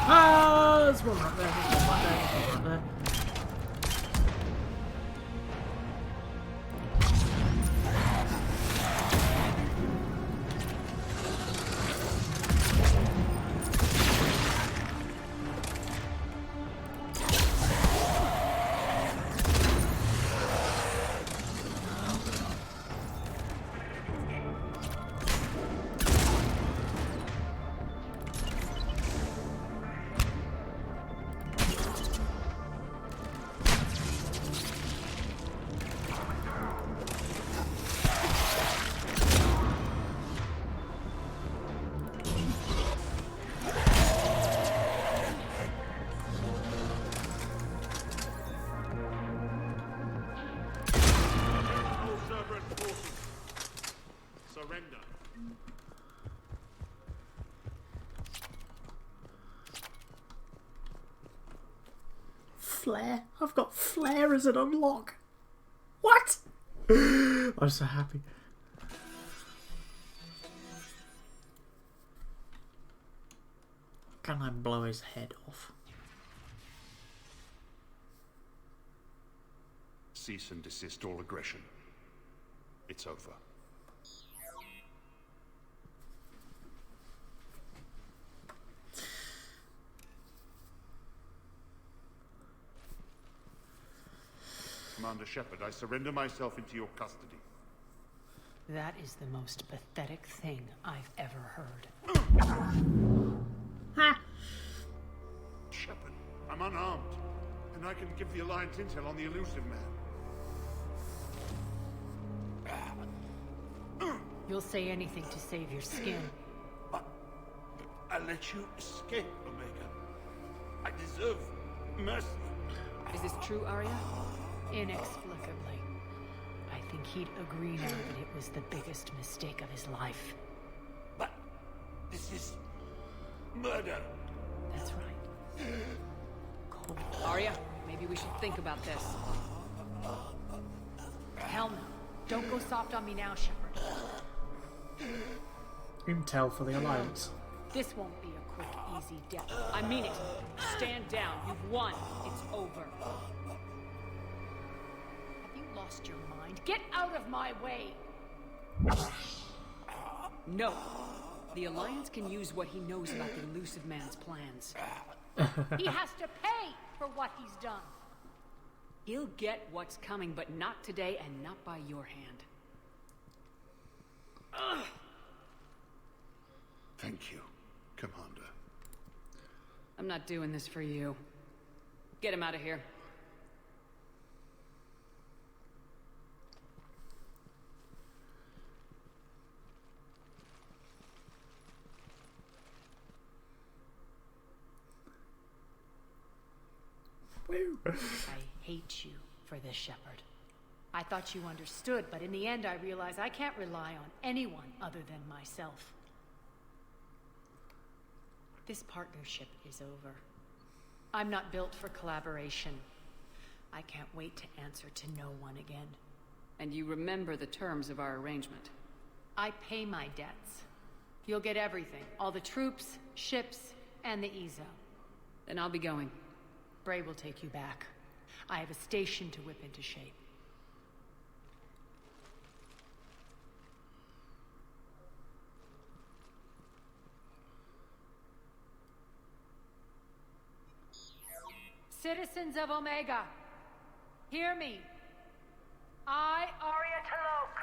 Ah, there's one right there. There's one right there. There's one right there. Surrender. Flare? I've got flare as an unlock. What? I'm so happy. Can I blow his head off? Cease and desist all aggression. It's over. Commander Shepard, I surrender myself into your custody. That is the most pathetic thing I've ever heard. Shepard, I'm unarmed, and I can give the Alliance intel on the elusive man. You'll say anything to save your skin. I let you escape, Omega. I deserve mercy. Is this true, Arya? Inexplicably. I think he'd agree now that it was the biggest mistake of his life. But this is murder. That's right. Cold. Arya, maybe we should think about this. Hell no. Don't go soft on me now, Shepard. Intel for the Alliance. This won't be a quick, easy death. I mean it. Stand down. You've won. It's over. Have you lost your mind? Get out of my way! No. The Alliance can use what he knows about the elusive man's plans. He has to pay for what he's done. He'll get what's coming, but not today and not by your hand. Ugh. Thank you, Commander. I'm not doing this for you. Get him out of here. Woo. I hate you for this, Shepard. I thought you understood, but in the end I realized I can't rely on anyone other than myself. This partnership is over. I'm not built for collaboration. I can't wait to answer to no one again. And you remember the terms of our arrangement. I pay my debts. You'll get everything. All the troops, ships, and the Ezo. Then I'll be going. Bray will take you back. I have a station to whip into shape. Citizens of Omega, hear me. I, Arya T'Loak,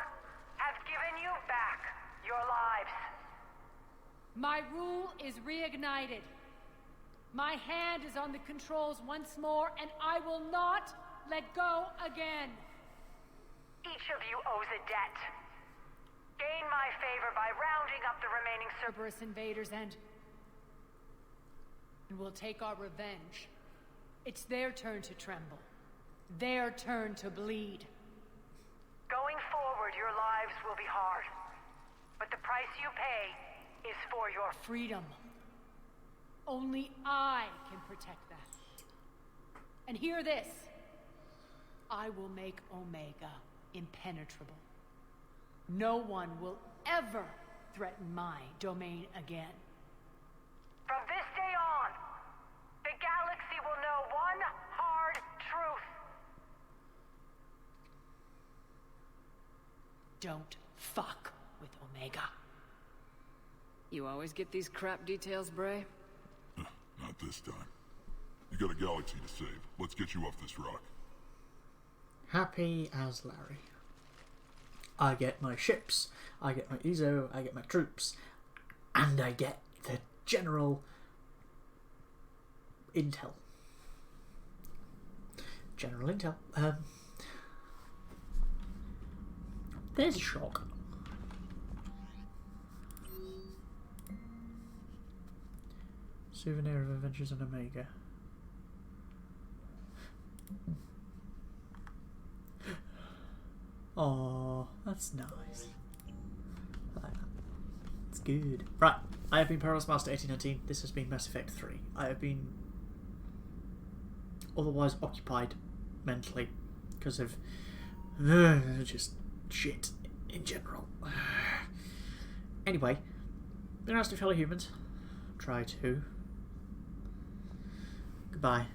have given you back your lives. My rule is reignited. My hand is on the controls once more, and I will not let go again. Each of you owes a debt. Gain my favor by rounding up the remaining Cerberus invaders and we'll take our revenge. It's their turn to tremble. Their turn to bleed. Going forward, your lives will be hard. But the price you pay is for your freedom. Only I can protect that. And hear this. I will make Omega impenetrable. No one will ever threaten my domain again. From this day on, the galaxy will know one hard truth. Don't fuck with Omega. You always get these crap details, Bray? Not this time. You got a galaxy to save. Let's get you off this rock. Happy as Larry. I get my ships, I get my Ezo, I get my troops, and I get the general intel. General intel. There's a shock. Souvenir of Adventures on Omega. Oh, that's nice. I like that. It's good. Right, I have been Perilous Master 1819. This has been Mass Effect 3. I have been otherwise occupied mentally because of just shit in general. Anyway, be nice to fellow humans. Try to. Goodbye.